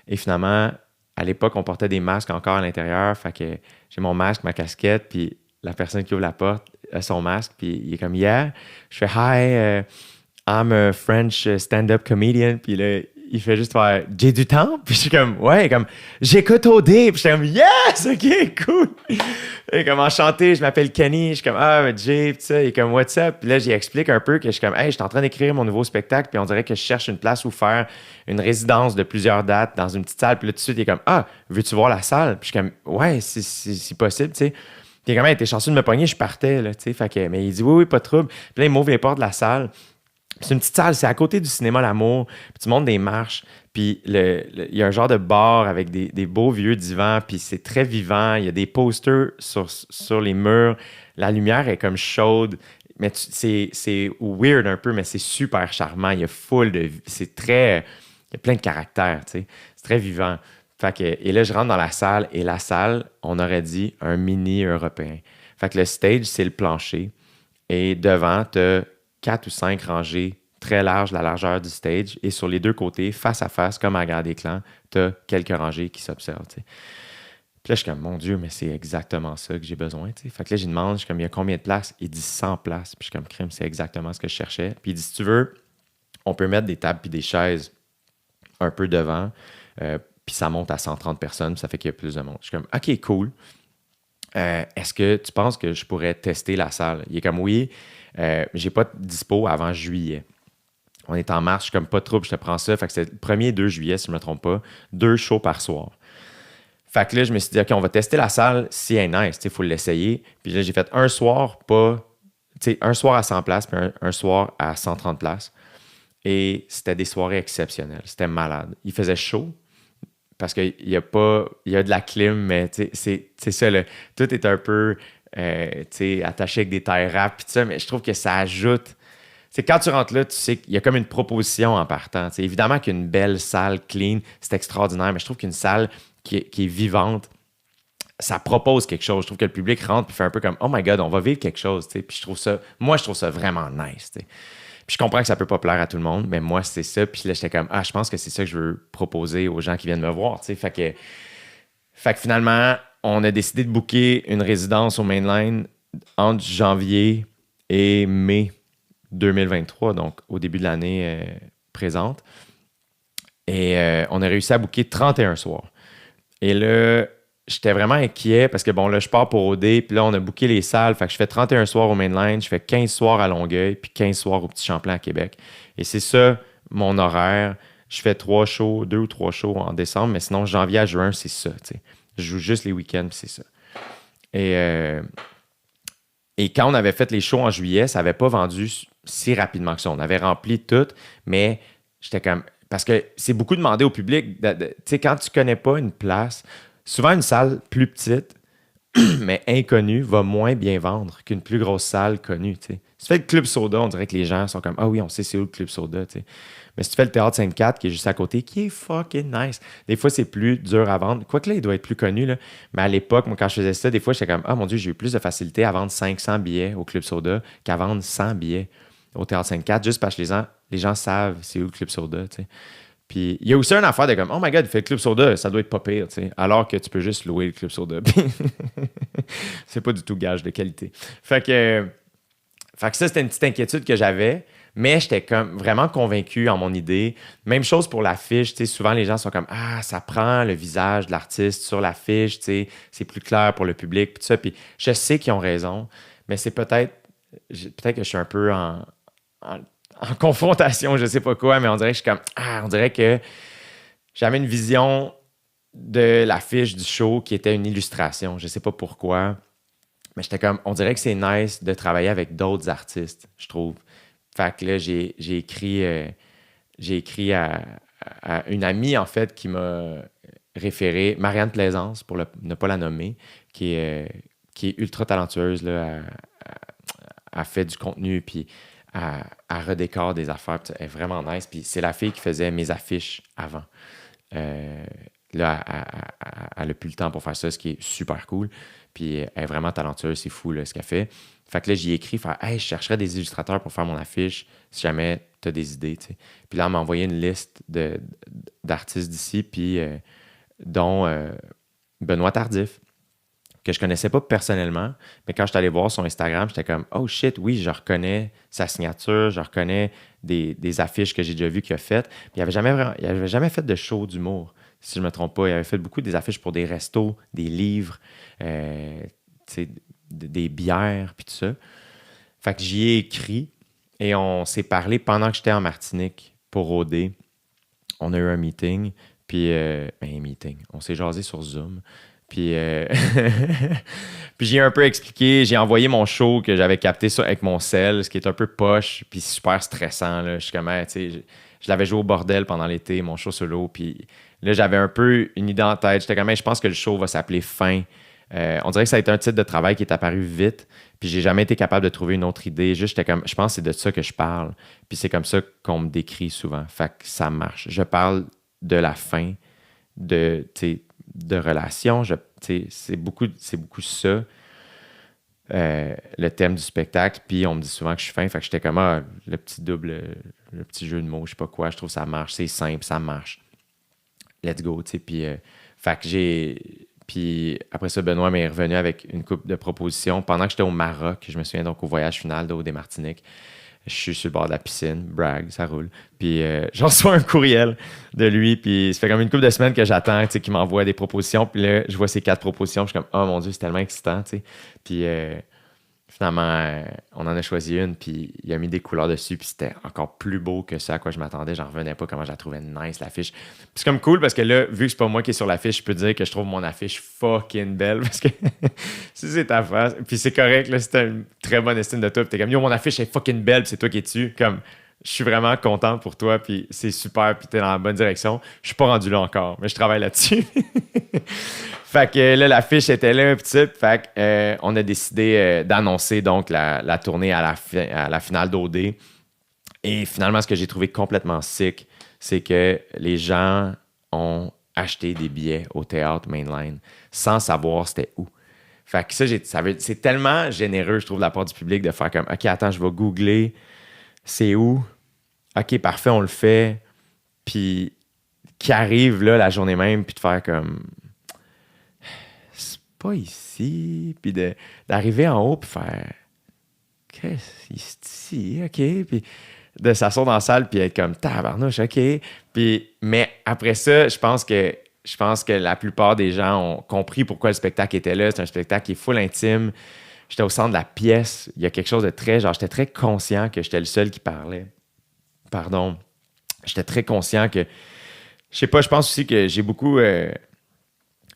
Et finalement, à l'époque, on portait des masques encore à l'intérieur, fait que j'ai mon masque, ma casquette, puis la personne qui ouvre la porte a son masque, puis il est comme « Yeah ». Je fais « Hi, I'm a French stand-up comedian », puis là, il fait juste faire « J'ai du temps », puis je suis comme « Ouais », comme « J'écoute OD », puis je suis comme « Yes, ok, cool ». Et comme enchanté, je m'appelle Kenny, je suis comme ah Jay, pis ça, il est comme what's up, puis là j'y explique un peu que je suis comme hey, je suis en train d'écrire mon nouveau spectacle, puis on dirait que je cherche une place où faire une résidence de plusieurs dates dans une petite salle, puis là tout de suite il est comme ah, veux-tu voir la salle, puis je suis comme ouais, si possible, tu sais. Puis il est comme hey, t'es chanceux de me pogner, je partais là, tu sais, fait que mais il dit oui pas de trouble, puis là il m'ouvre les portes de la salle. C'est une petite salle, c'est à côté du cinéma L'Amour, puis tu montes des marches, puis il y a un genre de bar avec des beaux vieux divans, puis c'est très vivant, il y a des posters sur les murs, la lumière est comme chaude, mais c'est weird un peu, mais c'est super charmant, il y a full de... c'est très... il y a plein de caractères, tu sais, c'est très vivant. Fait que, et là, je rentre dans la salle, et la salle, on aurait dit un mini européen. Fait que le stage, c'est le plancher, et devant, t'as 4 ou 5 rangées très larges, la largeur du stage. Et sur les deux côtés, face à face, comme à la guerre des clans, tu as quelques rangées qui s'observent. T'sais. Puis là, je suis comme, mon Dieu, mais c'est exactement ça que j'ai besoin. T'sais. Fait que là, j'y demande, je suis comme, il y a combien de places? Il dit 100 places. Puis je suis comme, crime, c'est exactement ce que je cherchais. Puis il dit, si tu veux, on peut mettre des tables puis des chaises un peu devant. Puis ça monte à 130 personnes. Puis ça fait qu'il y a plus de monde. Je suis comme, OK, cool. Est-ce que tu penses que je pourrais tester la salle? Il est comme, oui. J'ai pas de dispo avant juillet. On est en mars, je suis comme pas de trouble, je te prends ça. Fait que c'est le 1er 2 juillet, si je me trompe pas. 2 shows par soir. Fait que là, je me suis dit, OK, on va tester la salle si elle est nice, il faut l'essayer. Puis là, j'ai fait un soir, un soir à 100 places, puis un soir à 130 places. Et c'était des soirées exceptionnelles. C'était malade. Il faisait chaud, parce qu'il y a de la clim, mais c'est ça, tout est un peu attaché avec des tailles rap, pis ça, mais je trouve que ça ajoute. C'est quand tu rentres là, tu sais qu'il y a comme une proposition en partant. T'sais, évidemment qu'une belle salle clean, c'est extraordinaire, mais je trouve qu'une salle qui est vivante, ça propose quelque chose. Je trouve que le public rentre et fait un peu comme oh my god, on va vivre quelque chose. Puis je trouve ça vraiment nice. T'sais. Puis je comprends que ça peut pas plaire à tout le monde, mais moi, c'est ça. Puis là, j'étais comme je pense que c'est ça que je veux proposer aux gens qui viennent me voir. T'sais. Fait que finalement, on a décidé de booker une résidence au Mainline entre janvier et mai 2023, donc au début de l'année présente. Et on a réussi à booker 31 soirs. Et là, j'étais vraiment inquiet parce que bon, là, je pars pour OD, puis là, on a booké les salles. Fait que je fais 31 soirs au Mainline, je fais 15 soirs à Longueuil, puis 15 soirs au Petit Champlain à Québec. Et c'est ça, mon horaire. Je fais 2 ou 3 shows en décembre, mais sinon, janvier à juin, c'est ça, tu sais. Je joue juste les week-ends, puis c'est ça. Et quand on avait fait les shows en juillet, ça n'avait pas vendu si rapidement que ça. On avait rempli tout, mais j'étais comme... Parce que c'est beaucoup demandé au public. Tu sais, quand tu connais pas une place, souvent une salle plus petite, mais inconnue, va moins bien vendre qu'une plus grosse salle connue, tu sais. Si tu fais le Club Soda, on dirait que les gens sont comme « Ah oui, on sait c'est où le Club Soda, tu sais. » Mais si tu fais le Théâtre Sainte-Cat, qui est juste à côté, qui est fucking nice, des fois, c'est plus dur à vendre. Quoique là, il doit être plus connu, là. Mais à l'époque, moi, quand je faisais ça, des fois, j'étais comme « Ah mon Dieu, j'ai eu plus de facilité à vendre 500 billets au Club Soda qu'à vendre 100 billets au Théâtre Sainte-Cat, juste parce que les gens savent c'est où le Club Soda, tu sais. Puis il y a aussi une affaire de comme « Oh my God, il fait le Club Soda, ça doit être pas pire, tu sais. » Alors que tu peux juste louer le Club Soda. C'est pas du tout gage de qualité. Fait que ça, c'était une petite inquiétude que j'avais, mais j'étais comme vraiment convaincu en mon idée. Même chose pour l'affiche, tu sais, souvent les gens sont comme « Ah, ça prend le visage de l'artiste sur l'affiche, tu sais, c'est plus clair pour le public, puis tout ça. » Puis je sais qu'ils ont raison, mais c'est peut-être que je suis un peu en confrontation, je sais pas quoi, mais on dirait que je suis comme on dirait que j'avais une vision de l'affiche du show qui était une illustration. Je sais pas pourquoi, mais j'étais comme on dirait que c'est nice de travailler avec d'autres artistes, je trouve. Fait que là, j'ai écrit à une amie, en fait, qui m'a référé, Marianne Plaisance, pour ne pas la nommer, qui est ultra talentueuse, là, elle fait du contenu, puis elle redécore des affaires. Elle est vraiment nice. Puis c'est la fille qui faisait mes affiches avant. Là, elle a plus le temps pour faire ça, ce qui est super cool. Puis elle est vraiment talentueuse, c'est fou là, ce qu'elle fait. Fait que là, j'y ai écrit, hey, je chercherais des illustrateurs pour faire mon affiche si jamais tu as des idées. T'sais. Puis là, elle m'a envoyé une liste d'artistes d'ici, puis dont Benoît Tardif, que je connaissais pas personnellement, mais quand je suis allé voir son Instagram, j'étais comme « Oh shit, oui, je reconnais sa signature, je reconnais des affiches que j'ai déjà vues qu'il a faites. » Puis il avait jamais fait de show d'humour, si je ne me trompe pas. Il avait fait beaucoup des affiches pour des restos, des livres, des bières, puis tout ça. Fait que j'y ai écrit et on s'est parlé pendant que j'étais en Martinique pour OD. On a eu un meeting, puis on s'est jasé sur Zoom. Puis, puis j'ai un peu expliqué, j'ai envoyé mon show que j'avais capté ça avec mon cell, ce qui est un peu poche, puis super stressant. Là. Je suis comme, tu sais, je l'avais joué au bordel pendant l'été, mon show solo, puis là, j'avais un peu une idée en tête. J'étais comme, je pense que le show va s'appeler Fin. On dirait que ça a été un titre de travail qui est apparu vite, puis j'ai jamais été capable de trouver une autre idée. Juste, j'étais comme, je pense que c'est de ça que je parle. Puis c'est comme ça qu'on me décrit souvent. Fait que ça marche. Je parle de la fin, de relations. C'est beaucoup ça, le thème du spectacle. Puis on me dit souvent que je suis fin. Fait que j'étais comme, le petit double, le petit jeu de mots, je sais pas quoi. Je trouve que ça marche. C'est simple, ça marche. Let's go, tu sais. Puis, fait que Puis après ça, Benoît m'est revenu avec une couple de propositions. Pendant que j'étais au Maroc, je me souviens donc au voyage final d'Eau des Martiniques, je suis sur le bord de la piscine, brag, ça roule. Puis j'en reçois un courriel de lui, puis ça fait comme une couple de semaines que j'attends, tu sais, qu'il m'envoie des propositions. Puis là, je vois ces 4 propositions, je suis comme, oh mon Dieu, c'est tellement excitant, tu sais. Puis finalement, on en a choisi une, puis il a mis des couleurs dessus, puis c'était encore plus beau que ça à quoi je m'attendais. J'en revenais pas comment je la trouvais nice, l'affiche. Puis c'est comme cool, parce que là, vu que c'est pas moi qui est sur l'affiche, je peux dire que je trouve mon affiche fucking belle, parce que si c'est ta face, puis c'est correct, là, c'était une très bonne estime de toi, puis t'es comme, yo, mon affiche est fucking belle, puis c'est toi qui es dessus. Comme, je suis vraiment content pour toi, puis c'est super, puis t'es dans la bonne direction. Je suis pas rendu là encore, mais je travaille là-dessus. Fait que là, l'affiche était là, puis ça. Fait que, on a décidé d'annoncer donc la tournée à la finale d'OD. Et finalement, ce que j'ai trouvé complètement sick, c'est que les gens ont acheté des billets au théâtre Mainline sans savoir c'était où. Fait que c'est tellement généreux, je trouve, de la part du public de faire comme, OK, attends, je vais googler, c'est où? OK, parfait, on le fait. Puis qui arrive là la journée même, puis de faire comme... pas ici, puis d'arriver en haut, puis faire qu'est-ce ici, OK, puis de s'asseoir dans la salle, puis être comme tabarnouche, OK, puis mais après ça, je pense que la plupart des gens ont compris pourquoi le spectacle était là. C'est un spectacle qui est full intime. J'étais au centre de la pièce. Il y a quelque chose de très, j'étais très conscient que j'étais le seul qui parlait. Pardon. J'étais très conscient que, je sais pas, je pense aussi que j'ai beaucoup... je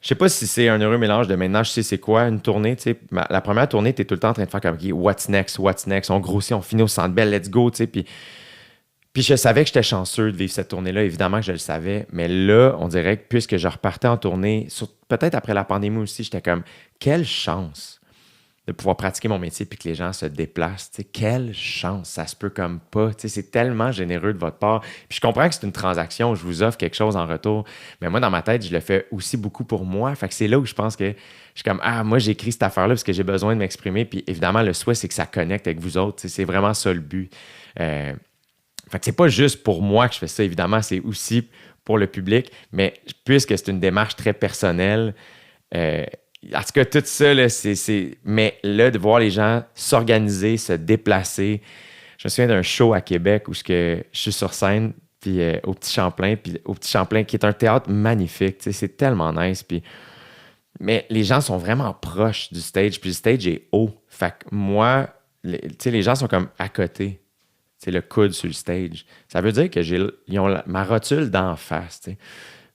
sais pas si c'est un heureux mélange de maintenant, je sais c'est quoi une tournée, tu sais. La première tournée, t'es tout le temps en train de faire comme, OK, what's next? On grossit, on finit au Centre Bell, let's go, tu sais. Puis je savais que j'étais chanceux de vivre cette tournée-là, évidemment que je le savais. Mais là, on dirait que puisque je repartais en tournée, peut-être après la pandémie aussi, j'étais comme, quelle chance de pouvoir pratiquer mon métier puis que les gens se déplacent. Tu sais, quelle chance, ça se peut comme pas. Tu sais, c'est tellement généreux de votre part. Puis je comprends que c'est une transaction, je vous offre quelque chose en retour, mais moi, dans ma tête, je le fais aussi beaucoup pour moi. Fait que c'est là où je pense que je suis comme, moi, j'ai écrit cette affaire-là parce que j'ai besoin de m'exprimer. Puis évidemment, le souhait, c'est que ça connecte avec vous autres. Tu sais, c'est vraiment ça le but. Fait que c'est pas juste pour moi que je fais ça, évidemment, c'est aussi pour le public. Mais puisque c'est une démarche très personnelle, en tout cas, tout ça, là, mais là, de voir les gens s'organiser, se déplacer. Je me souviens d'un show à Québec où je suis sur scène, puis au Petit Champlain, qui est un théâtre magnifique. C'est tellement nice. Mais les gens sont vraiment proches du stage, puis le stage est haut. Fait que moi, les gens sont comme à côté. C'est le coude sur le stage. Ça veut dire que ils ont ma rotule d'en face. T'sais.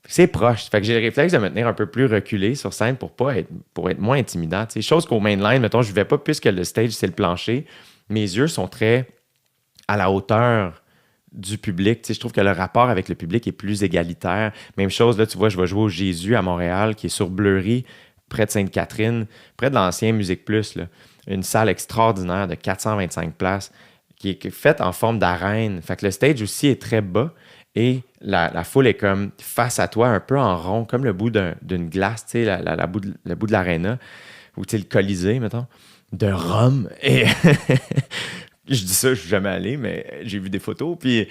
C'est proche. Fait que j'ai le réflexe de me tenir un peu plus reculé sur scène pour être moins intimidant. T'sais. Chose qu'au mainline, mettons, je ne vais pas puisque le stage, c'est le plancher. Mes yeux sont très à la hauteur du public. T'sais, je trouve que le rapport avec le public est plus égalitaire. Même chose, là, tu vois, je vais jouer au Jésus à Montréal, qui est sur Bleury, près de Sainte-Catherine, près de l'ancien Musique Plus. Là. Une salle extraordinaire de 425 places. qui est faite en forme d'arène. Fait que le stage aussi est très bas et la foule est comme face à toi, un peu en rond, comme le bout d'une glace, tu sais, le bout de l'aréna, ou tu sais, le Colisée, mettons, de Rome. Et je dis ça, je suis jamais allé, mais j'ai vu des photos. Puis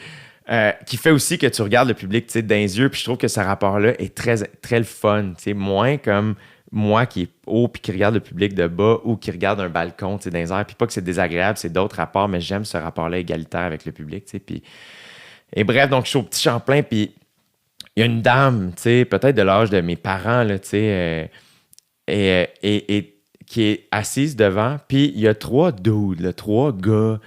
qui fait aussi que tu regardes le public, tu sais, dans les yeux. Puis je trouve que ce rapport-là est très, très le fun. Tu sais, moins comme moi qui est haut puis qui regarde le public de bas ou qui regarde un balcon, tu sais, dans les airs. Puis pas que c'est désagréable, c'est d'autres rapports, mais j'aime ce rapport-là égalitaire avec le public, tu sais. Puis... Et bref, donc je suis au Petit Champlain, puis il y a une dame, tu sais, peut-être de l'âge de mes parents, là, tu sais, et qui est assise devant, puis il y a 3 dudes, là, 3 gars,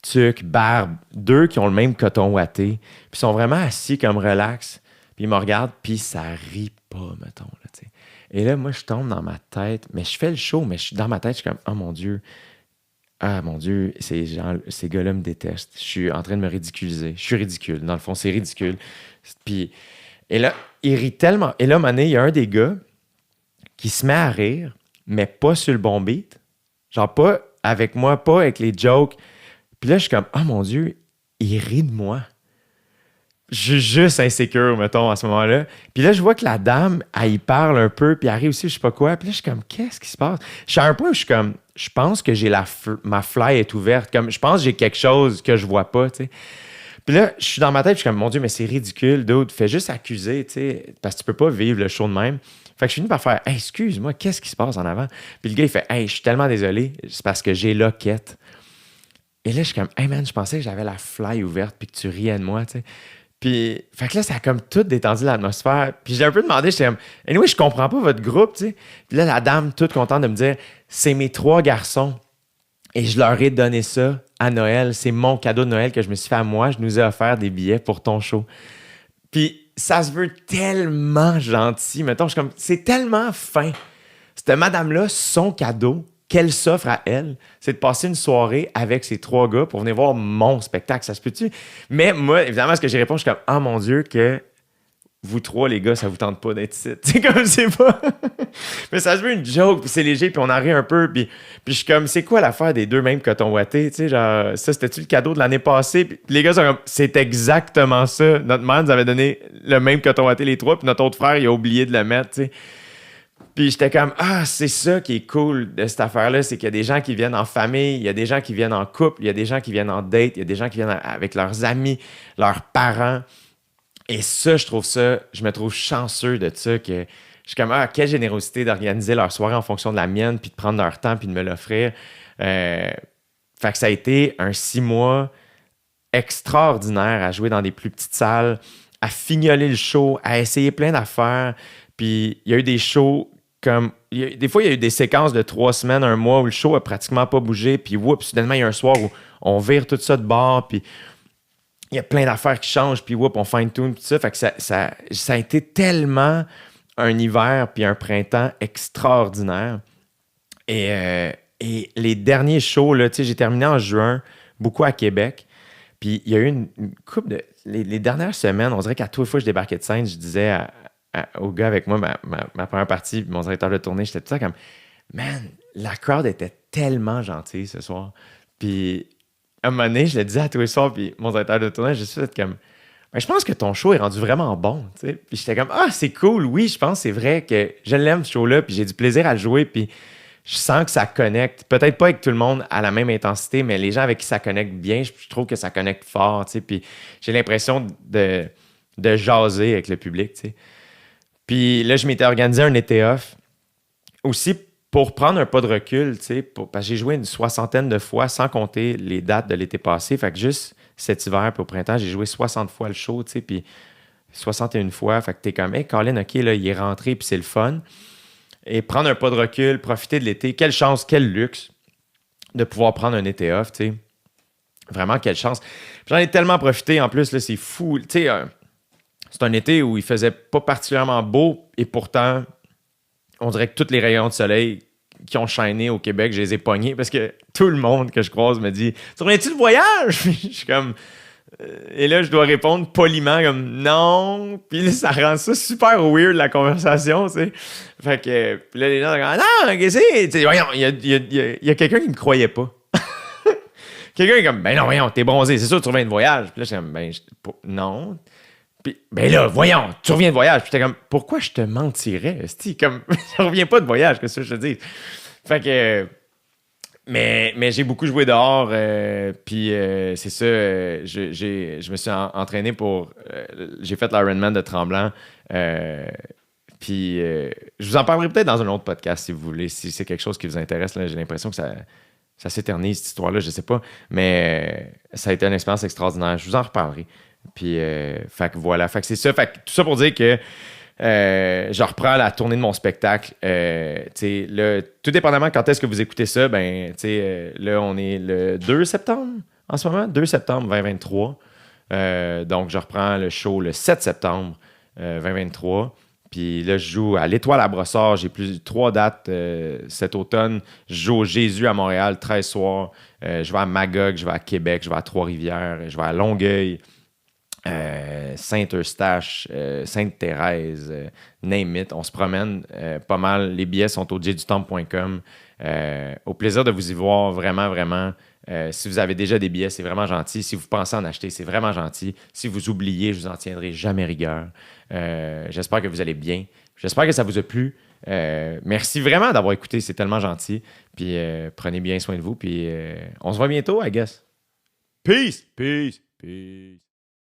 tucs, barbe, 2 qui ont le même coton ouaté, puis sont vraiment assis comme relax, puis ils me regardent, puis ça rit pas, mettons, là, tu sais. Et là, moi, je tombe dans ma tête, mais je fais le show, mais dans ma tête, je suis comme, oh mon Dieu, ces gars-là me détestent. Je suis en train de me ridiculiser. Je suis ridicule. Dans le fond, c'est ridicule. Puis, et là, il rit tellement. Et là, à un moment donné, il y a un des gars qui se met à rire, mais pas sur le bon beat. Genre, pas avec moi, pas avec les jokes. Puis là, je suis comme, oh mon Dieu, il rit de moi. Je suis juste insécure, mettons, à ce moment-là. Puis là, je vois que la dame, elle y parle un peu, puis elle rit aussi, je sais pas quoi. Puis là, je suis comme, qu'est-ce qui se passe? Je suis à un point où je suis comme, je pense que j'ai ma fly est ouverte. Comme, je pense que j'ai quelque chose que je vois pas, tu sais. Puis là, je suis dans ma tête, je suis comme, mon Dieu, mais c'est ridicule, dude. Fais juste accuser, tu sais, parce que tu peux pas vivre le show de même. Fait que je finis par faire, hey, excuse-moi, qu'est-ce qui se passe en avant? Puis le gars, il fait, hey, je suis tellement désolé, c'est parce que j'ai loquette. Et là, je suis comme, hey man, je pensais que j'avais la fly ouverte, puis que tu riais de moi, tu sais. Puis, fait que là, ça a comme tout détendu l'atmosphère. Puis j'ai un peu demandé, j'étais comme, anyway, je comprends pas votre groupe, tu sais. Puis là, la dame, toute contente de me dire, c'est mes 3 garçons. Et je leur ai donné ça à Noël. C'est mon cadeau de Noël que je me suis fait à moi. Je nous ai offert des billets pour ton show. Puis ça se veut tellement gentil. Mettons, je suis comme, c'est tellement fin. Cette madame-là, son cadeau qu'elle s'offre à elle, c'est de passer une soirée avec ces 3 gars pour venir voir mon spectacle. Ça se peut-tu? Mais moi, évidemment, ce que j'ai répondu, je suis comme, ah mon Dieu, que vous 3, les gars, ça vous tente pas d'être ici. C'est comme, c'est pas... Mais ça se veut une joke, puis c'est léger, puis on en rit un peu, puis je suis comme, c'est quoi l'affaire des 2 mêmes coton ouaté? Tu sais, genre, ça, c'était-tu le cadeau de l'année passée? Puis les gars sont comme, c'est exactement ça. Notre mère nous avait donné le même coton ouaté, les 3, puis notre autre frère, il a oublié de le mettre, tu sais. Puis j'étais comme, c'est ça qui est cool de cette affaire-là, c'est qu'il y a des gens qui viennent en famille, il y a des gens qui viennent en couple, il y a des gens qui viennent en date, il y a des gens qui viennent avec leurs amis, leurs parents. Et ça, je me trouve chanceux de ça, que je suis comme, quelle générosité d'organiser leur soirée en fonction de la mienne, puis de prendre leur temps, puis de me l'offrir. Fait que ça a été un 6 mois extraordinaire à jouer dans des plus petites salles, à fignoler le show, à essayer plein d'affaires. Puis il y a eu des shows comme... des fois, il y a eu des séquences de 3 semaines, 1 mois où le show a pratiquement pas bougé. Puis soudainement, il y a un soir où on vire tout ça de bord. Puis il y a plein d'affaires qui changent. Puis on fine-tune tout ça. Fait que ça a été tellement un hiver puis un printemps extraordinaire. Et les derniers shows, là, tu sais, j'ai terminé en juin, beaucoup à Québec. Puis il y a eu une couple de... Les dernières semaines, on dirait qu'à toutes les fois que je débarquais de scène, je disais au gars avec moi, ma première partie, mon directeur de tournée, j'étais tout ça comme, man, la crowd était tellement gentille ce soir. Puis, à un moment donné, je le disais à tous les soirs, puis mon directeur de tournée, j'ai juste fait comme, je pense que ton show est rendu vraiment bon, tu sais. Puis j'étais comme, c'est cool, oui, je pense que c'est vrai que je l'aime ce show-là, puis j'ai du plaisir à le jouer, puis je sens que ça connecte. Peut-être pas avec tout le monde à la même intensité, mais les gens avec qui ça connecte bien, je trouve que ça connecte fort, tu sais. Puis j'ai l'impression de jaser avec le public, tu sais. Puis là, je m'étais organisé un été off aussi pour prendre un pas de recul, tu sais, parce que j'ai joué une 60aine de fois sans compter les dates de l'été passé. Fait que juste cet hiver puis au printemps, j'ai joué 60 fois le show, tu sais, puis 61 fois. Fait que t'es comme, hey, Colin, OK, là, il est rentré puis c'est le fun. Et prendre un pas de recul, profiter de l'été. Quelle chance, quel luxe de pouvoir prendre un été off, tu sais. Vraiment, quelle chance. J'en ai tellement profité en plus, là, c'est fou. Tu sais, c'est un été où il faisait pas particulièrement beau et pourtant, on dirait que tous les rayons de soleil qui ont shiné au Québec, je les ai pognés parce que tout le monde que je croise me dit « Tu reviens-tu le voyage? » Je suis comme... Et là, je dois répondre poliment comme « Non! » Puis ça rend ça super weird, la conversation, tu sais. Fait que là, les gens sont comme « Non, qu'est-ce que c'est? » Voyons, il y a quelqu'un qui me croyait pas. Quelqu'un est comme, ben non, voyons, t'es bronzé, c'est sûr, tu reviens de voyage. Puis là, j'étais comme, non. Puis, ben là, voyons, tu reviens de voyage. Puis j'étais comme, pourquoi je te mentirais, esti? Comme, je reviens pas de voyage, qu'est-ce que je te dis? Fait que, mais j'ai beaucoup joué dehors, puis c'est ça, je me suis entraîné pour, j'ai fait l'Ironman de Tremblant, puis je vous en parlerai peut-être dans un autre podcast si vous voulez, si c'est quelque chose qui vous intéresse. Là, j'ai l'impression que ça s'éternise, cette histoire-là, je sais pas, mais ça a été une expérience extraordinaire. Je vous en reparlerai. Puis, fait que voilà, fait que c'est ça. Fait que tout ça pour dire que je reprends la tournée de mon spectacle. Là, tout dépendamment quand est-ce que vous écoutez ça, ben, là, on est le 2 septembre en ce moment, 2 septembre 2023. Donc, je reprends le show le 7 septembre 2023. Puis là, je joue à l'Étoile à Brossard. J'ai 3 dates cet automne. Je joue au Jésus à Montréal, 13 soirs. Je vais à Magog, je vais à Québec, je vais à Trois-Rivières, je vais à Longueuil, Saint-Eustache, Sainte-Thérèse, name it. On se promène pas mal. Les billets sont au jdutemps.com. Au plaisir de vous y voir, vraiment, vraiment. Si vous avez déjà des billets, c'est vraiment gentil. Si vous pensez en acheter, c'est vraiment gentil. Si vous oubliez, je vous en tiendrai jamais rigueur. J'espère que vous allez bien. J'espère que ça vous a plu. Merci vraiment d'avoir écouté. C'est tellement gentil. Puis prenez bien soin de vous. Puis on se voit bientôt, I guess. Peace! Peace! Peace!